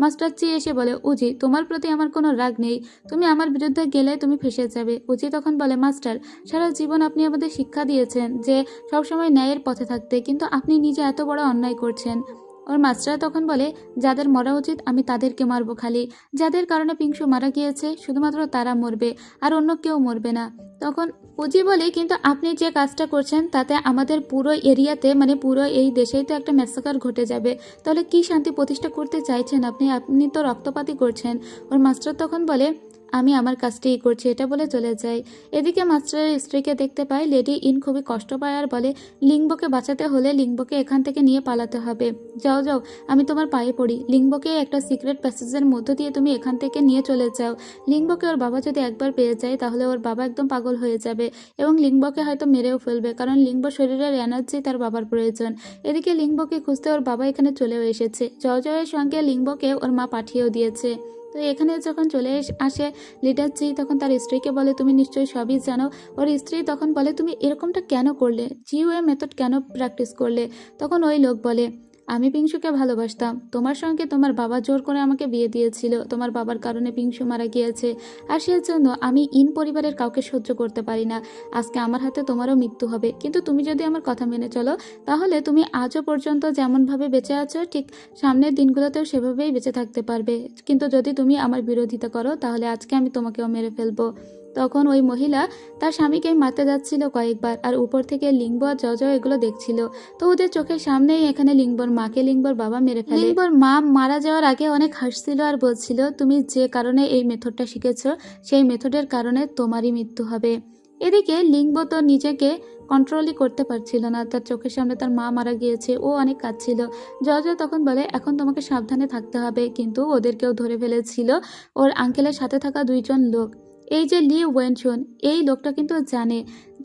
মাস্টার চি এসে বলে, উজি তোমার প্রতি আমার কোনো রাগ নেই, তুমি আমার বিরুদ্ধে গেলে তুমি ফেসে যাবে। উজি তখন বলে, মাস্টার সারা জীবন আপনি আমাদের শিক্ষা দিয়েছেন যে সবসময় ন্যায়ের পথে থাকতে, কিন্তু আপনি নিজে এত বড় অন্যায় করছেন। ওর মাস্টার তখন বলে, যাদের মরা উচিত আমি তাদেরকে মারবো, খালি যাদের কারণে পিংশু মারা গিয়েছে শুধুমাত্র তারা মরবে, আর অন্য কেউ মরবে না। তখন উজি বলে, কিন্তু আপনি যে কাজটা করছেন তাতে আমাদের পুরো এরিয়াতে, মানে পুরো এই দেশেই তো একটা ম্যাসাকার ঘটে যাবে, তাহলে কি শান্তি প্রতিষ্ঠা করতে চাইছেন আপনি তো রক্তপাতই করছেন। ওর মাস্টার তখন বলে, আমি আমার কাজটাই করছি, এটা বলে চলে যায়। এদিকে মাস্টারের স্ত্রীকে দেখতে পায়। লেডি ইন খুবই কষ্ট পায় আর বলে, লিংবোকে বাঁচাতে হলে লিংবোকে এখান থেকে নিয়ে পালাতে হবে। যাও আমি তোমার পায়ে পড়ি, লিংবোকে একটা সিক্রেট প্যাসেজের মধ্য দিয়ে তুমি এখান থেকে নিয়ে চলে যাও। লিংবোকে ওর বাবা যদি একবার পেয়ে যায় তাহলে ওর বাবা একদম পাগল হয়ে যাবে এবং লিংবোকে হয়তো মেরেও ফেলবে, কারণ লিংবো শরীরের এনার্জি তার বাবার প্রয়োজন। এদিকে লিংবোকে খুঁজতে ওর বাবা এখানে চলেও এসেছে। জয়ের সঙ্গে লিংবোকে ওর মা পাঠিয়েও দিয়েছে। তো এখানে যখন চলে আসে লিডার চি, তখন তার স্ত্রীকে বলে, তুমি নিশ্চয়ই সবই জানো। ওর স্ত্রী তখন বলে, তুমি এরকমটা কেন করলে, জিওএ মেথড কেন প্র্যাকটিস করলে? তখন ওই লোক বলে, আমি পিংশুকে ভালোবাসতাম। তোমার সঙ্গে তোমার বাবা জোর করে আমাকে বিয়ে দিয়েছিল। তোমার বাবার কারণে পিংশু মারা গিয়েছে, আর সেজন্য আমি পরিবারের কাউকে সহ্য করতে পারি না। আজকে আমার হাতে তোমারও মৃত্যু হবে, কিন্তু তুমি যদি আমার কথা মেনে চলো তাহলে তুমি আজও পর্যন্ত যেমনভাবে বেঁচে আছো ঠিক সামনের দিনগুলোতেও সেভাবেই বেঁচে থাকতে পারবে। কিন্তু যদি তুমি আমার বিরোধিতা করো তাহলে আজকে আমি তোমাকেও মেরে ফেলবো। তখন ওই মহিলা তার স্বামীকে মারতে যাচ্ছিল কয়েকবার, আর উপর থেকে লিঙ্গ আর জজ এগুলো দেখছিল। তো ওদের চোখের সামনেই এখানে লিঙ্গর মাকে লিঙ্গর বাবা মেরে ফেলে। লিঙ্গর মা মারা যাওয়ার আগে অনেক হাসছিল আর বলছিল, তুমি যে কারণে এই মেথডটা শিখেছো সেই মেথডের কারণে তোমারই মৃত্যু হবে। এদিকে লিঙ্গ তো নিজেকে কন্ট্রোলই করতে পারছিল না, তার চোখের সামনে তার মা মারা গিয়েছে, ও অনেক কাঁদছিল। জজ তখন বলে, এখন তোমাকে সাবধানে থাকতে হবে। কিন্তু ওদেরকেও ধরে ফেলেছিল ওর আঙ্কেলের সাথে থাকা দুইজন লোক। এই যে লি ওয়েনচুন, এই লোকটা কিন্তু জানে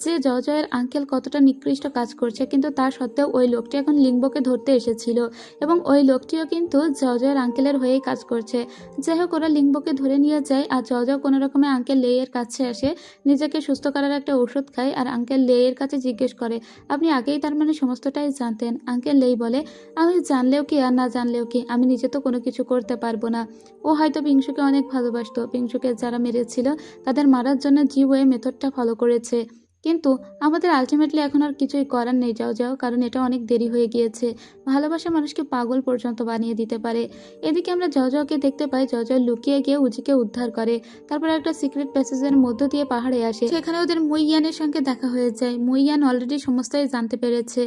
যে জজয়ের আঙ্কেল কতটা নিকৃষ্ট কাজ করছে, কিন্তু তা সত্ত্বেও ওই লোকটি এখন লিঙ্গকে ধরতে এসেছিল এবং ওই লোকটিও কিন্তু জজয়ের আঙ্কেলের হয়েই কাজ করছে। যাই হোক, ওরা লিঙ্গকে ধরে নিয়ে যায় আর জজও কোনো রকমের আঙ্কেল লেয়ের কাছে আসে, নিজেকে সুস্থ করার একটা ওষুধ খায় আর আঙ্কেল লেয়ের কাছে জিজ্ঞেস করে, আপনি আগেই তার মানে সমস্তটাই জানতেন? আঙ্কেল লেই বলে, আমি জানলেও কি আর না জানলেও কি, আমি নিজে তো কোনো কিছু করতে পারবো না। ও হয়তো পিংশুকে অনেক ভালোবাসতো, পিংশুকে যারা মেরেছিল তাদের মারার জন্য জিওয়ে মেথডটা ফলো করেছে। কিন্তু আমাদের আলটিমেটলি এখন আর কিছুই করার নেই যাও যাও, কারণ এটা অনেক দেরি হয়ে গিয়েছে। ভালোবাসা মানুষকে পাগল পর্যন্ত বানিয়ে দিতে পারে। এদিকে আমরা জজকে দেখতে পাই, জজ লুকিয়ে গিয়ে উজিকে উদ্ধার করে। তারপর একটা সিক্রেট প্যাসেজের মধ্য দিয়ে পাহাড়ে আসে, সেখানে ওদের মুইয়ানের সঙ্গে দেখা হয়ে যায়। মুইয়ান অলরেডি সমস্তই জানতে পেরেছে।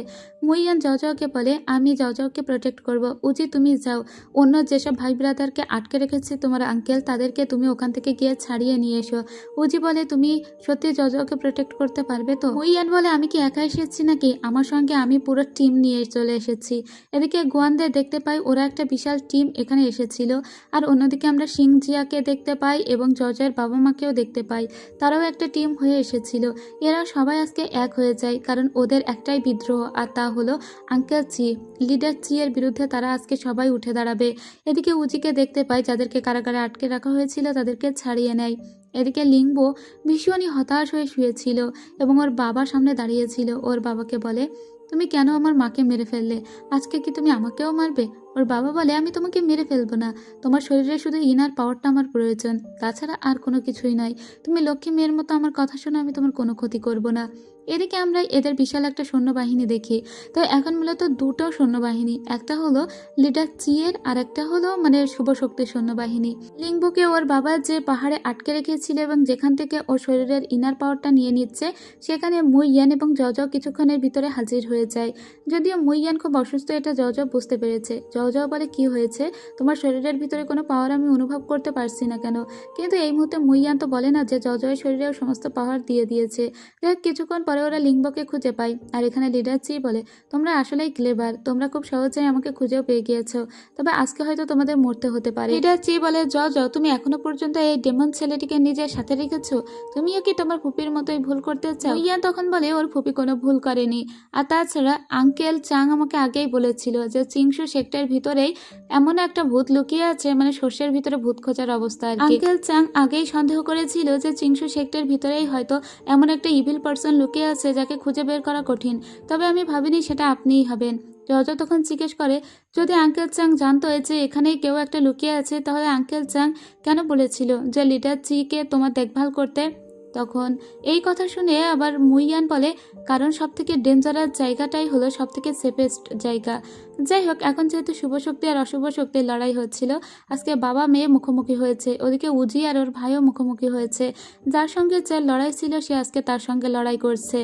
মুইয়ান জজকে বলে, আমি জজকে প্রোটেক্ট করব, উজি তুমি যাও, অন্য যেসব ভাই ব্রাদারকে আটকে রেখেছে তোমার আঙ্কেল তাদেরকে তুমি ওখান থেকে গিয়ে ছাড়িয়ে নিয়ে এসো। উজি বলে, তুমি সত্যি জজকে প্রোটেক্ট করতে পারবে তো? মুইয়ান বলে, আমি কি একা এসেছি নাকি, আমার সঙ্গে আমি পুরো টিম নিয়ে চলে এসেছি। এদিকে গোয়ানদের দেখতে পাই, ওরা একটা বিশাল টিম এখানে এসেছিল। আর অন্যদিকে আমরা সিংজিয়াকে দেখতে পাই এবং জজের বাবা মাকেও দেখতে পাই, তারাও একটা টিম হয়ে এসেছিল। এরা সবাই আজকে এক হয়ে যায়, কারণ ওদের একটাই বিদ্রোহ, আর তা হলো আঙ্কেল চি, লিডার চি এর বিরুদ্ধে তারা আজকে সবাই উঠে দাঁড়াবে। এদিকে উজিকে দেখতে পাই, যাদেরকে কারাগারে আটকে রাখা হয়েছিল তাদেরকে ছাড়িয়ে নেয়। এদিকে লিঙ্গো ভীষণই হতাশ হয়ে শুয়েছিল এবং ওর বাবার সামনে দাঁড়িয়েছিল। ওর বাবাকে বলে, তুমি কেন আমার মাকে মেরে ফেললে? আজকে কি তুমি আমাকেও মারবে? ওর বাবা বলে, আমি তোমাকে মেরে ফেলবো না, তোমার শরীরে শুধু ইনার পাওয়ারটা আমার প্রয়োজন, তাছাড়া আর কোনো কিছুই নয়। তুমি লক্ষ্মী মেয়ের মতো আমার কথা শোনো, আমি তোমার কোনো ক্ষতি করব না। এদিকে আমরা এদের বিশাল একটা সৈন্যবাহিনী দেখি। তো এখন মূলত দুটো সৈন্যবাহিনী, একটা হলো লিডার চিয়ের আর একটা হলো মানে শুভ শক্তির সৈন্যবাহিনী। লিঙ্গকে ওর বাবা যে পাহাড়ে আটকে রেখেছিল এবং যেখান থেকে ওর শরীরের ইনার পাওয়ারটা নিয়ে নিচ্ছে, সেখানে মুইয়ান এবং জজ কিছুক্ষণের ভিতরে হাজির হয়ে যায়। যদিও মুইয়ান খুব অসুস্থ এটা জজ বুঝতে পেরেছে। জজ বলে, কি হয়েছে? তোমার শরীরের ভিতরে কোনো পাওয়ার আমি অনুভব করতে পারছি না কেন? কিন্তু এই মুহূর্তে মুইয়ান তো বলে না যে জজয়ের শরীরেও সমস্ত পাওয়ার দিয়ে দিয়েছে। কিছুক্ষণ পরে ওরা লিঙ্গকে খুঁজে পায়, আর এখানে লিডার চি বলে, তোমরা আসলেই ক্লেভার, তোমরা খুব সহজেই আমাকে খুঁজেও পেয়ে গিয়েছো, তবে আজকে হয়তো তোমাদের মরতে হতে পারে। লিডার চি বলে, জজ তুমি এখনো পর্যন্ত এই ডেমন ছেলেটিকে নিজের সাথে রেখেছো, তুমিও কি তোমার ফুপির মতোই ভুল করতে চাও? মুইয়ান তখন বলে, ওর ফুপি কোনো ভুল করেনি, আর তাছাড়া আঙ্কেল চাং আমাকে আগেই বলেছিল যে চিংশু সেক্টরের ভিতরেই এমন একটা ভূত লুকিয়ে আছে, মানে শস্যের ভিতরে ভূত খোঁজার অবস্থা আর কি। আঙ্কেল চাং আগেই সন্দেহ করেছিল যে চিংশু সেক্টরের ভিতরেই হয়তো এমন একটা ইভিল পার্সন লুকিয়ে আছে যাকে খুঁজে বের করা কঠিন, তবে আমি ভাবিনি সেটা আপনিই হবেন। জজ তখন জিজ্ঞেস করে, যদি আঙ্কেল চাং জানতো যে এখানেই কেউ একটা লুকিয়ে আছে, তাহলে আঙ্কেল চাং কেন বলেছিল যে লিডার চিকে তোমার দেখভাল করতে? তখন এই কথা শুনে আবার মুইয়ান বলে, কারণ সব থেকে ডেঞ্জারাস জায়গাটাই হলো সব থেকে সেফেস্ট জায়গা। যাই হোক, এখন যেহেতু শুভ শক্তি আর অশুভ শক্তির লড়াই হচ্ছিল, আজকে বাবা মেয়ে মুখোমুখি হয়েছে, ওদিকে উজি আর ওর ভাইও মুখোমুখি হয়েছে। যার সঙ্গে যার লড়াই ছিল সে আজকে তার সঙ্গে লড়াই করছে।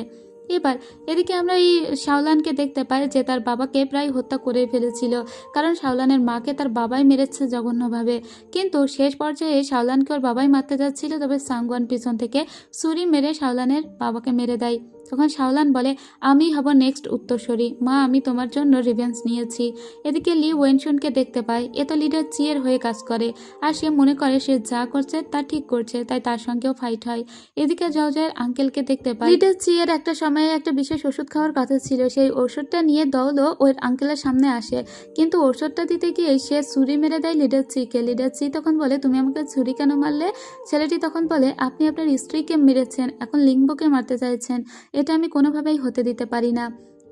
এবার এদিকে আমরা এই শাওলানকে দেখতে পাই যে তার বাবাকে প্রায় হত্যা করে ফেলেছিল, কারণ শাওলানের মাকে তার বাবাই মেরেছে জঘন্যভাবে। কিন্তু শেষ পর্যায়ে শাওলানকে ওর বাবাই মারতে যাচ্ছিল, তবে সাংওয়ান পিছন থেকে ছুরি মেরে শাওলানের বাবাকে মেরে দেয়। তখন শাওলান বলে, আমি হব নেক্সট উত্তরসূরি, মা আমি তোমার জন্য রিভেঞ্জ নিয়েছি। এদিকে লি ওয়েনশুনকে দেখতে পায়, এ তো লিডার চিয়ের হয়ে কাজ করে, আর সে মনে করে সে যা করছে তা ঠিক করছে, তাই তার সঙ্গেও ফাইট হয়। এদিকে জজের আঙ্কেলকে দেখতে পায়। লিডার চিয়ের একটা সময়ে একটা বিশেষ ওষুধ খাওয়ার কথা ছিল, সেই ওষুধটা নিয়ে দৌলো ওই আঙ্কেলের সামনে আসে, কিন্তু ওষুধটা দিতে গিয়ে সে ছুরি মেরে দেয় লিডার চিকে। লিডার চি তখন বলে, তুমি আমাকে ছুরি কেন মারলে? ছেলেটি তখন বলে, আপনি আপনার স্ত্রীকে মেরেছেন, এখন লিঙ্গকে মারতে চাইছেন, এটা আমি কোনোভাবেই হতে দিতে পারি না।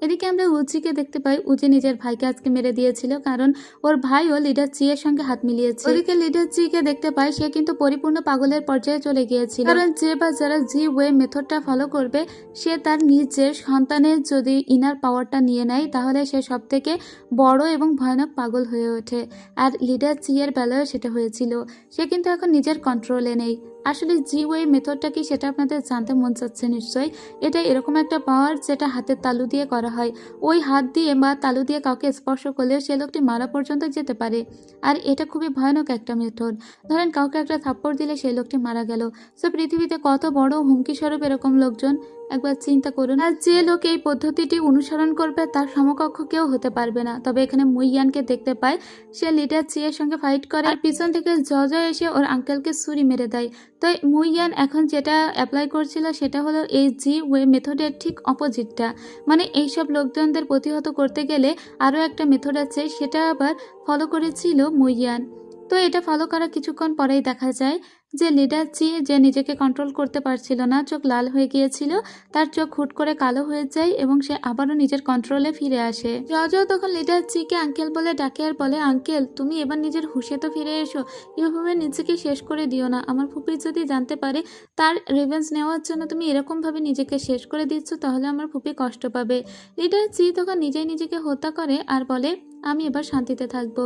এদিকে আমরা উজিকে দেখতে পাই, উজি নিজের ভাইকে আজকে মেরে দিয়েছিল কারণ ওর ভাইও লিডার চিয়ের সঙ্গে হাত মিলিয়েছে। ওদিকে লিডার চিকে দেখতে পাই সে কিন্তু পরিপূর্ণ পাগলের পর্যায়ে চলে গিয়েছিল, কারণ যে বা যারা জি ওয়ে মেথডটা ফলো করবে সে তার নিজের সন্তানের যদি ইনার পাওয়ারটা নিয়ে নেয় তাহলে সে সব থেকে বড় এবং ভয়ানক পাগল হয়ে ওঠে। আর লিডার চিয়ের বেলায় সেটা হয়েছিল, সে কিন্তু এখন নিজের কন্ট্রোলে নেই। আসলে জি ওয়ে মেথডটা কি সেটা আপনাদের জানতে মন চাচ্ছে নিশ্চয়ই। এটা এরকম একটা পাওয়ার যেটা হাতের তালু দিয়ে করা হয়, ওই হাত দিয়ে বা তালু দিয়ে কাউকে স্পর্শ করলেও সে লোকটি মারা পর্যন্ত যেতে পারে। আর এটা খুবই ভয়ানক একটা মেথড। ধরেন কাউকে একটা থাপ্পড় দিলে সেই লোকটি মারা গেল, সো পৃথিবীতে কত বড় হুমকি স্বরূপ এরকম লোকজন, একবার চিন্তা করুন। আর যে লোক এই পদ্ধতিটি অনুসরণ করবে তার সমকক্ষ কেউ হতে পারবে না। তবে এখানে মুইয়ানকে দেখতে পায় সে লিডার চিয়ের সঙ্গে ফাইট করে, আর পিছন থেকে জজ এসে ওর আঙ্কেলকে ছুরি মেরে দেয়। তাই মুইয়ান এখন যেটা অ্যাপ্লাই করছিল সেটা হলো এই জি ওয়ে মেথডের ঠিক অপোজিটটা, মানে এইসব লোকজনদের প্রতিহত করতে গেলে আরও একটা মেথড আছে, সেটা আবার ফলো করেছিল মুইয়ান। তো এটা ফলো করা কিছুক্ষণ পরেই দেখা যায় যে লিডার চি যে নিজেকে কন্ট্রোল করতে পারছিল না, চোখ লাল হয়ে গিয়েছিল, তার চোখ হুট করে কালো হয়ে যায় এবং সে আবারও নিজের কন্ট্রোলে ফিরে আসে। জজ তখন লিডার চিকে আঙ্কেল বলে ডাকে আর বলে, আঙ্কেল তুমি এবার নিজের হুঁশে তো ফিরে এসো, এভাবে নিজেকে শেষ করে দিও না। আমার ফুপি যদি জানতে পারে তার রিভেঞ্জ নেওয়ার জন্য তুমি এরকমভাবে নিজেকে শেষ করে দিচ্ছ তাহলে আমার ফুপি কষ্ট পাবে। লিডার চি তখন নিজেই নিজেকে হত্যা করে আর বলে, আমি এবার শান্তিতে থাকবো।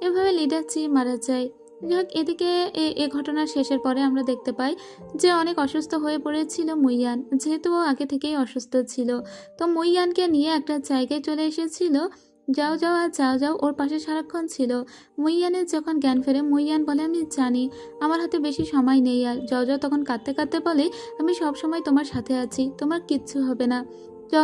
এভাবে লিডার চি মারা যায়। যাই হোক, এদিকে এ ঘটনার শেষের পরে আমরা দেখতে পাই যে অনেক অসুস্থ হয়ে পড়েছিল মুইয়ান, যেহেতু ও আগে থেকেই অসুস্থ ছিল। তো মুইয়ানকে নিয়ে একটা জায়গায় চলে এসেছিল যাও যাও, আর যাও যাও ওর পাশে সারাক্ষণ ছিল। মুইয়ানের যখন জ্ঞান ফেরে মুইয়ান বলে, আমি জানি আমার হাতে বেশি সময় নেই। আর যাও যাও তখন কাঁদতে কাঁদতে বলে, আমি সব সময় তোমার সাথে আছি, তোমার কিচ্ছু হবে না।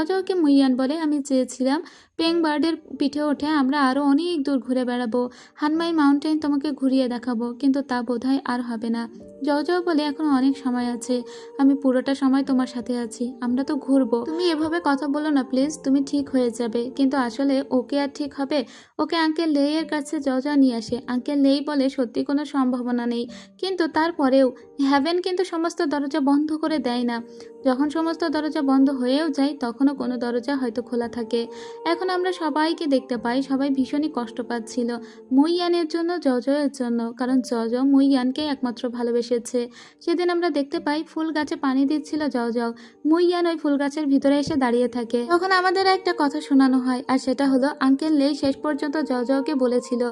জওকে মুইয়ান বলে, আমি চেয়েছিলাম পেং বার্ডের পিঠে ওঠে আমরা আরও অনেক দূর ঘুরে বেড়াবো, হানমাই মাউন্টেন তোমাকে ঘুরিয়ে দেখাবো, কিন্তু তা বোধহয় আর হবে না। জও বলে, এখনো অনেক সময় আছে, আমি পুরোটা সময় তোমার সাথে আছি, আমরা তো ঘুরবো। তুমি এভাবে কথা বলো না প্লিজ, তুমি ঠিক হয়ে যাবে। কিন্তু আসলে ওকে আর ঠিক হবে? ওকে আঙ্কেল লে এর কাছে জজা নিয়ে আসে। আঙ্কেল লেই বলে সত্যি কোনো সম্ভাবনা নেই, কিন্তু তারপরেও হ্যাভেন কিন্তু সমস্ত দরজা বন্ধ করে দেয় না। যখন সমস্ত দরজা বন্ধ হয়েও যায় তখনও কোনো দরজা হয়তো খোলা থাকে। এখন আমরা সবাইকে দেখতে পাই সবাই ভীষণই কষ্ট পাচ্ছিল মুইয়ানের জন্য, জজয়ের জন্য, কারণ জজ মুইয়ানকে একমাত্র ভালোবেসেছে। সেদিন আমরা দেখতে পাই ফুল গাছে পানি দিচ্ছিল জজ, মুইয়ান ওই ফুল গাছের ভিতরে এসে দাঁড়িয়ে থাকে। তখন আমাদের একটা কথা শোনানো হয়, আর সেটা হলো আঙ্কেল লেই শেষ পর্যন্ত জজকে বলেছিল,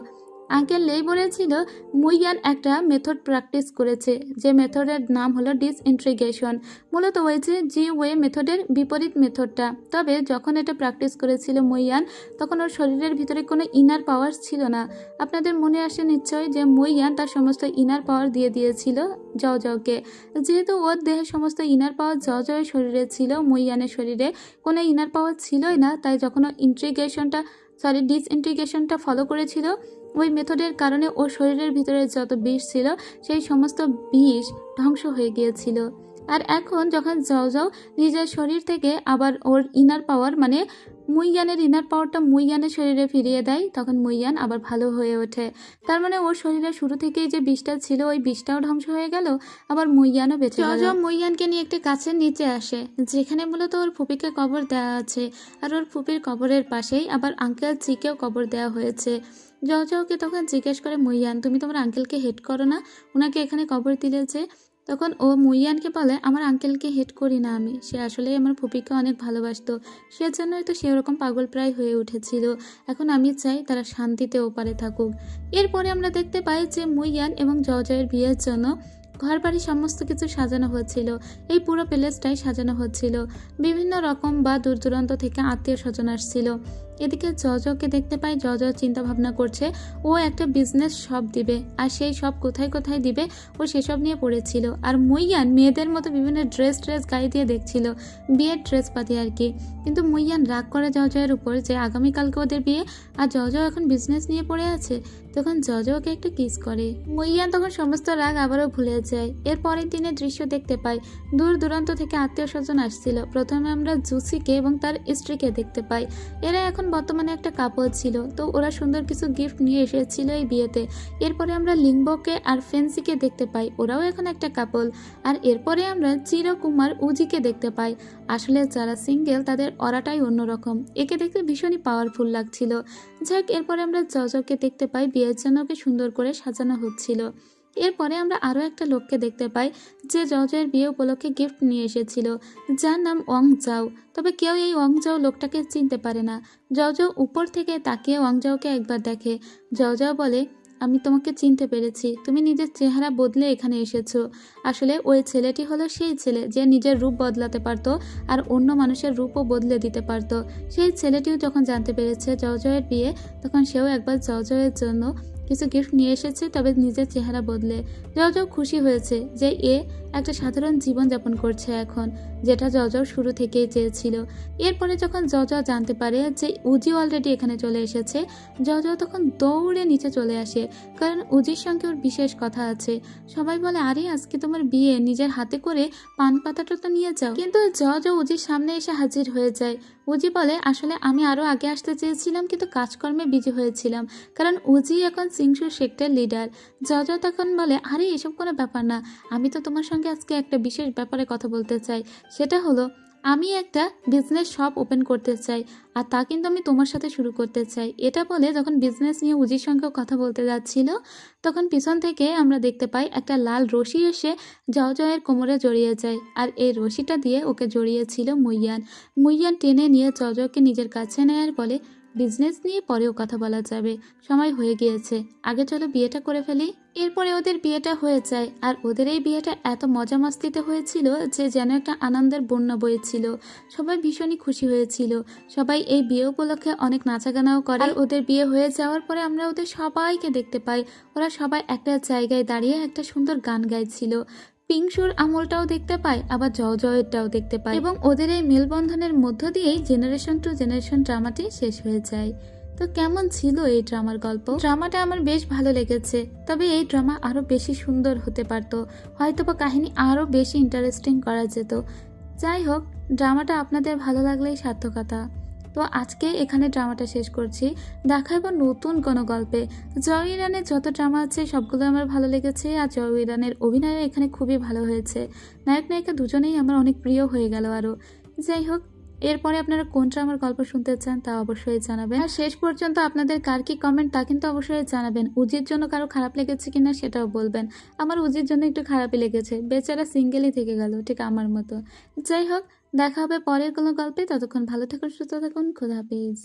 আঙ্কেল লেই বলেছিল মুইয়ান একটা মেথড প্র্যাকটিস করেছে, যে মেথডের নাম হলো ডিসইন্ট্রিগেশন। মূলত হয়েছে জি ওয়ে মেথডের বিপরীত মেথডটা। তবে যখন এটা প্র্যাকটিস করেছিল মুইয়ান তখন ওর শরীরের ভিতরে কোনো ইনার পাওয়ার ছিল না। আপনাদের মনে আসে নিশ্চয় যে মুইয়ান তার সমস্ত ইনার পাওয়ার দিয়ে দিয়েছিল জওকে। যেহেতু ওর দেহে সমস্ত ইনার পাওয়ার জয়ের শরীরে ছিল, মুইয়ানের শরীরে কোনো ইনার পাওয়ার ছিলই না, তাই যখন ও ডিসইন্ট্রিগেশনটা ফলো করেছিল ওই মেথডের কারণে ওর শরীরের ভিতরে যত বিষ ছিল সেই সমস্ত বিষ ধ্বংস হয়ে গিয়েছিল। আর এখন যখন জও নিজের শরীর থেকে আবার ওর ইনার পাওয়ার মানে মুইয়ানের ইনার পাওয়ারটা মুইয়ানের শরীরে ফিরিয়ে দেয়, তখন মুইয়ান আবার ভালো হয়ে ওঠে। তার মানে ওর শরীরে শুরু থেকেই যে বিষটা ছিল ওই বিষটাও ধ্বংস হয়ে গেল, আবার মুইয়ানও বেঁচে গেল। মুইয়ানকে নিয়ে একটা গাছের নিচে আসে যেখানে মূলত ওর ফুপিকে কবর দেওয়া আছে, আর ওর ফুপির কবরের পাশেই আবার আঙ্কেল চিকেও কবর দেওয়া হয়েছে। জওকে তখন জিজ্ঞেস করে, মুইয়ান তুমি তোমার আঙ্কেলকে হেট করো না, ওনাকে এখানে কবর দিলে যে? তখন ও মুইয়ানকে বলে, আমার আঙ্কেলকে হেট করি না আমি, সে আসলেই আমার ফুপিকে অনেক ভালোবাসতো, সেজন্যই তো সে ওরকম পাগল প্রায় হয়ে উঠেছিল। এখন আমি চাই তারা শান্তিতে ওপারে থাকুক। এরপরে আমরা দেখতে পাই যে মুইয়ান এবং জয়ের বিয়ের জন্য ঘর বাড়ি সমস্ত কিছু সাজানো হচ্ছিল। এই পুরো প্যালেসটাই সাজানো হচ্ছিল, বিভিন্ন রকম বা দূর দূরান্ত থেকে আত্মীয় স্বজন আসছিল। এদিকে জজকে দেখতে পাই জজ চিন্তা ভাবনা করছে, ও একটা বিজনেস শপ দিবে, আর সেই শপ কোথায় কোথায় দিবে ও সেসব নিয়ে পড়েছিল। আর মুইয়ান মেয়েদের মতো বিভিন্ন ড্রেস গায়ে দিয়ে দেখছিল, বিয়ের ড্রেস পাতি আর কি। কিন্তু মুইয়ান রাগ করে জজের উপর যে আগামীকালকে ওদের বিয়ে আর জজ এখন বিজনেস নিয়ে পড়ে আছে। তখন জজ ওকে একটু কিস করে, মুইয়ান তখন সমস্ত রাগ আবারও ভুলে যায়। এর পরের দিনের দৃশ্য দেখতে পাই দূর দূরান্ত থেকে আত্মীয় স্বজন আসছিল। প্রথমে আমরা জুসিকে এবং তার স্ত্রীকে দেখতে পাই, এরা এখন এখন বর্তমানে একটা কাপল ছিল, তো ওরা সুন্দর কিছু গিফট নিয়ে এসেছিল এই বিয়েতে। এরপরে আমরা লিঙ্গকে আর ফেন্সিকে দেখতে পাই, ওরাও এখন একটা কাপল। আর এরপরে আমরা চিরকুমার উজিকে দেখতে পাই। আসলে যারা সিঙ্গেল তাদের অরাটাই অন্যরকম, একে দেখতে ভীষণই পাওয়ারফুল লাগছিল। যাক, এরপরে আমরা জজকে দেখতে পাই, বিয়ের জন্য ওকে সুন্দর করে সাজানো হচ্ছিল। এরপরে আমরা আরও একটা লোককে দেখতে পাই যে জজের বিয়ে উপলক্ষে গিফট নিয়ে এসেছিল, যার নাম ওয়াং জাও। তবে কেউ এই ওয়াং জাও লোকটাকে চিনতে পারে না। জজ উপর থেকে তাকিয়ে ওয়াং জাওকে একবার দেখে। জজ বলে, আমি তোমাকে চিনতে পেরেছি, তুমি নিজের চেহারা বদলে এখানে এসেছো। আসলে ওই ছেলেটি হলো সেই ছেলে যে নিজের রূপ বদলাতে পারতো আর অন্য মানুষের রূপও বদলে দিতে পারতো। সেই ছেলেটিও যখন জানতে পেরেছে জজয়ের বিয়ে, তখন সেও একবার জজয়ের জন্য কিছু গিফট নিয়ে এসেছে, তবে নিজের চেহারা বদলে। জজ খুশি হয়েছে যে এ একটা সাধারণ জীবনযাপন করছে এখন, যেটা জজ শুরু থেকেই চেয়েছিল। এরপরে যখন জজ জানতে পারে যে উজি অলরেডি এখানে চলে এসেছে, জজ তখন দৌড়ে নিচে চলে আসে, কারণ উজির সঙ্গে ওর বিশেষ কথা আছে। সবাই বলে, আরে আজকে তোমার বিয়ে, নিজের হাতে করে পান পাতাটা তো নিয়ে যাও। কিন্তু জজ উজির সামনে এসে হাজির হয়ে যায়। উজি বলে, আসলে আমি আরও আগে আসতে চেয়েছিলাম, কিন্তু কাজকর্মে বিজি হয়েছিলাম, কারণ উজি এখন সিংসু সেক্টর লিডার। জজ তখন বলে, আরে এসব কোনো ব্যাপার না, আমি তো তোমার সঙ্গে আজকে একটা বিশেষ ব্যাপারে কথা বলতে চাই। সেটা হলো, আমি একটা বিজনেস শপ ওপেন করতে চাই, আর তা কিন্তু আমি তোমার সাথে শুরু করতে চাই। এটা বলে যখন বিজনেস নিয়ে উজির সঙ্গেও কথা বলতে যাচ্ছিল, তখন পিছন থেকে আমরা দেখতে পাই একটা লাল রশি এসে জয়ের কোমরে জড়িয়ে যায়, আর এই রশিটা দিয়ে ওকে জড়িয়েছিল মুইয়ান। মুইয়ান টেনে নিয়ে জয়কে নিজের কাছে নেয় আর বলে, বিজনেস নিয়ে পরেও কথা বলা যাবে, সময় হয়ে গিয়েছে, আগে চলো বিয়েটা করে ফেলি। এরপরে ওদের বিয়েটা হয়ে যায়, আর ওদের এই বিয়েটা এত মজা মাস্তিতে হয়েছিল যে যেন একটা আনন্দের বন্যা বইছিল। সবাই ভীষণই খুশি হয়েছিল। সবাই এই বিয়ে উপলক্ষে অনেক নাচাগানাও করে। আর ওদের বিয়ে হয়ে যাওয়ার পরে আমরা ওদের সবাইকে দেখতে পাই, ওরা সবাই একটা জায়গায় দাঁড়িয়ে একটা সুন্দর গান গাইছিল। পিংশুর আমলটাও দেখতে পাই, আবার জয়েরটাও দেখতে পাই, এবং ওদের এই মেলবন্ধনের মধ্য দিয়েই জেনারেশন টু জেনারেশন ড্রামাটি শেষ হয়ে যায়। তো কেমন ছিল এই ড্রামার গল্প? ড্রামাটা আমার বেশ ভালো লেগেছে, তবে এই ড্রামা আরো বেশি সুন্দর হতে পারতো, হয়তোবা কাহিনী আরো বেশি ইন্টারেস্টিং করা যেত। যাই হোক, ড্রামাটা আপনাদের ভালো লাগলেই সার্থকতা। তো আজকে এখানে ড্রামাটা শেষ করছি, দেখা হবে নতুন কোনো গল্পে। জয় ইরানের যত ড্রামা আছে সবগুলো আমার ভালো লেগেছে, আর জয় ইরানের অভিনয় এখানে খুবই ভালো হয়েছে। নায়ক নায়িকা দুজনেই আমার অনেক প্রিয় হয়ে গেল আরও। যাই হোক, এরপরে আপনারা কোন ড্রামার গল্প শুনতে চান তা অবশ্যই জানাবেন, আর শেষ পর্যন্ত আপনাদের কার কি কমেন্ট তা কিন্তু অবশ্যই জানাবেন। উজির জন্য কারো খারাপ লেগেছে কিনা সেটাও বলবেন। আমার উজির জন্য একটু খারাপই লেগেছে, বেচারা সিঙ্গেলই থেকে গেল ঠিক আমার মতো। যাই হোক, দেখা হবে পরের কোনো গল্পে, ততক্ষণ ভালো থাকুন, সুস্থ থাকুন, খোদা হাফেজ।